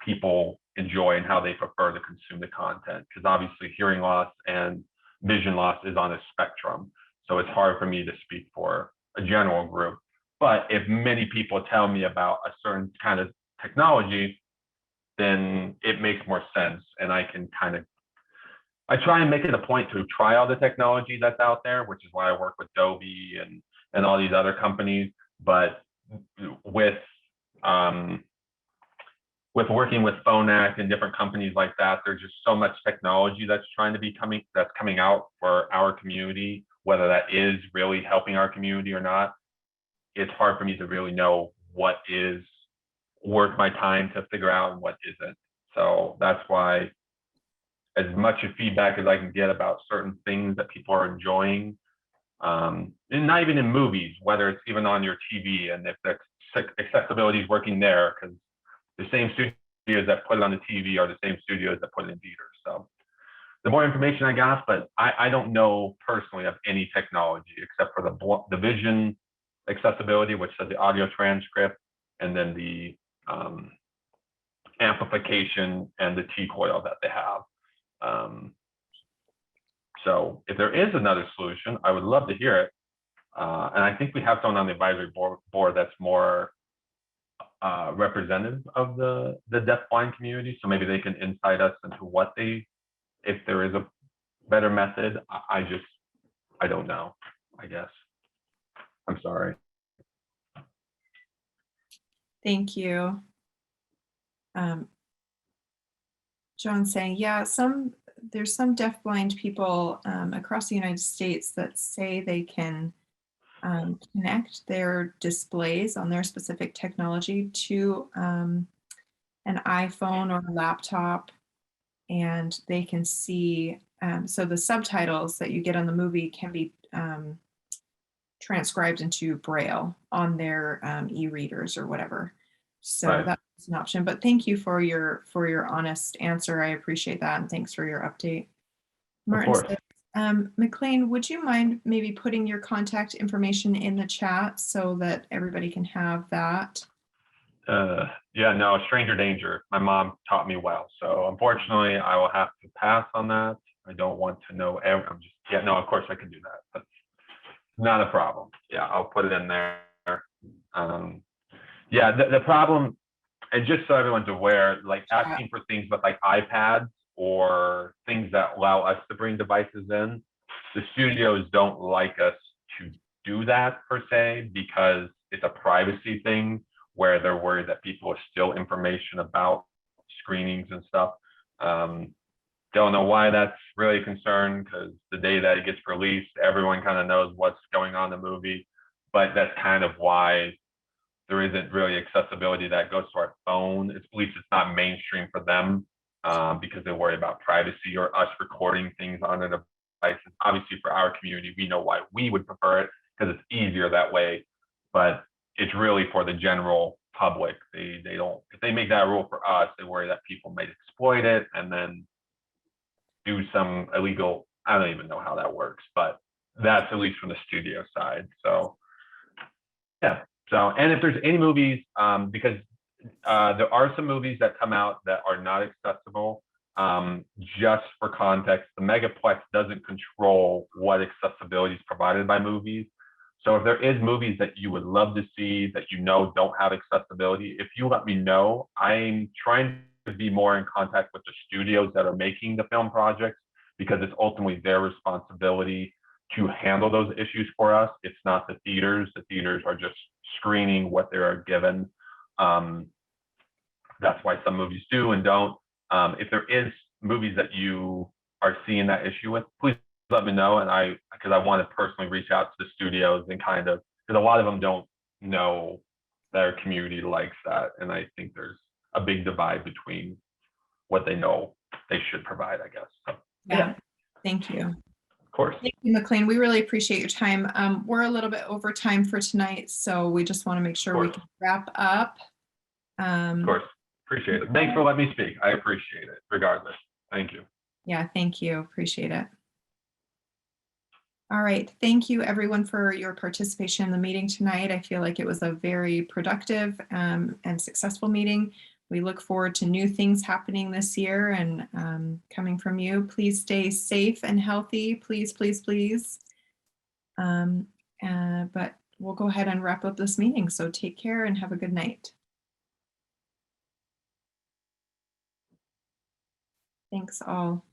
[SPEAKER 11] people enjoy and how they prefer to consume the content. Because obviously hearing loss and vision loss is on a spectrum. So it's hard for me to speak for a general group. But if many people tell me about a certain kind of technology, then it makes more sense. And I try and make it a point to try all the technology that's out there, which is why I work with Adobe and all these other companies. But with working with Phonak and different companies like that, there's just so much technology that's coming out for our community, whether that is really helping our community or not. It's hard for me to really know what is worth my time to figure out and what isn't. So that's why, as much feedback as I can get about certain things that people are enjoying, and not even in movies, whether it's even on your TV, and if the accessibility is working there, because the same studios that put it on the TV are the same studios that put it in theaters. So the more information I got, but I don't know personally of any technology except for the vision accessibility, which says the audio transcript, and then the amplification and the T-coil that they have. So if there is another solution, I would love to hear it. And I think we have someone on the advisory board that's more representative of the deaf-blind community. So maybe they can insight us into if there is a better method. I don't know, I guess. I'm sorry.
[SPEAKER 1] Thank you. John saying, yeah, there's some deafblind people across the United States that say they can connect their displays on their specific technology to an iPhone or a laptop, and they can see, so the subtitles that you get on the movie can be transcribed into Braille on their e-readers or whatever. So
[SPEAKER 11] Right.
[SPEAKER 1] that's an option, but thank you for your honest answer. I appreciate that. And thanks for your update. Martin
[SPEAKER 11] course.
[SPEAKER 1] says, McLean, would you mind maybe putting your contact information in the chat so that everybody can have that?
[SPEAKER 11] Yeah, no, stranger danger. My mom taught me well. So unfortunately, I will have to pass on that. I don't want to know. I'm just, yeah, no, of course I can do that. That's not a problem. Yeah, I'll put it in there. Yeah, the problem, and just so everyone's aware, like asking for things with like iPads or things that allow us to bring devices in, the studios don't like us to do that per se because it's a privacy thing where they're worried that people will steal information about screenings and stuff. Don't know why that's really a concern because the day that it gets released, everyone kind of knows what's going on in the movie, but that's kind of why there isn't really accessibility that goes to our phone. At least it's not mainstream for them because they worry about privacy or us recording things on the devices. Obviously, for our community, we know why we would prefer it because it's easier that way. But it's really for the general public. They don't. If they make that rule for us, they worry that people might exploit it and then do some illegal. I don't even know how that works, but that's at least from the studio side. So yeah. So, and if there's any movies, because there are some movies that come out that are not accessible, just for context, the Megaplex doesn't control what accessibility is provided by movies. So if there is movies that you would love to see that you know don't have accessibility, if you let me know, I'm trying to be more in contact with the studios that are making the film projects because it's ultimately their responsibility to handle those issues for us. It's not the theaters. The theaters are just screening what they are given. That's why some movies do and don't. If there is movies that you are seeing that issue with, please let me know. And because I want to personally reach out to the studios and kind of, because a lot of them don't know their community likes that. And I think there's a big divide between what they know they should provide, I guess. So,
[SPEAKER 1] Yeah. Thank you.
[SPEAKER 11] Of course.
[SPEAKER 1] Thank you, McLean. We really appreciate your time. We're a little bit over time for tonight, so we just want to make sure we can wrap up.
[SPEAKER 11] Of course. Appreciate it. Thanks for letting me speak. I appreciate it regardless. Thank you.
[SPEAKER 1] Yeah, thank you. Appreciate it. All right. Thank you, everyone, for your participation in the meeting tonight. I feel like it was a very productive and successful meeting. We look forward to new things happening this year and coming from you. Please stay safe and healthy. Please, please, please. But we'll go ahead and wrap up this meeting. So take care and have a good night. Thanks all.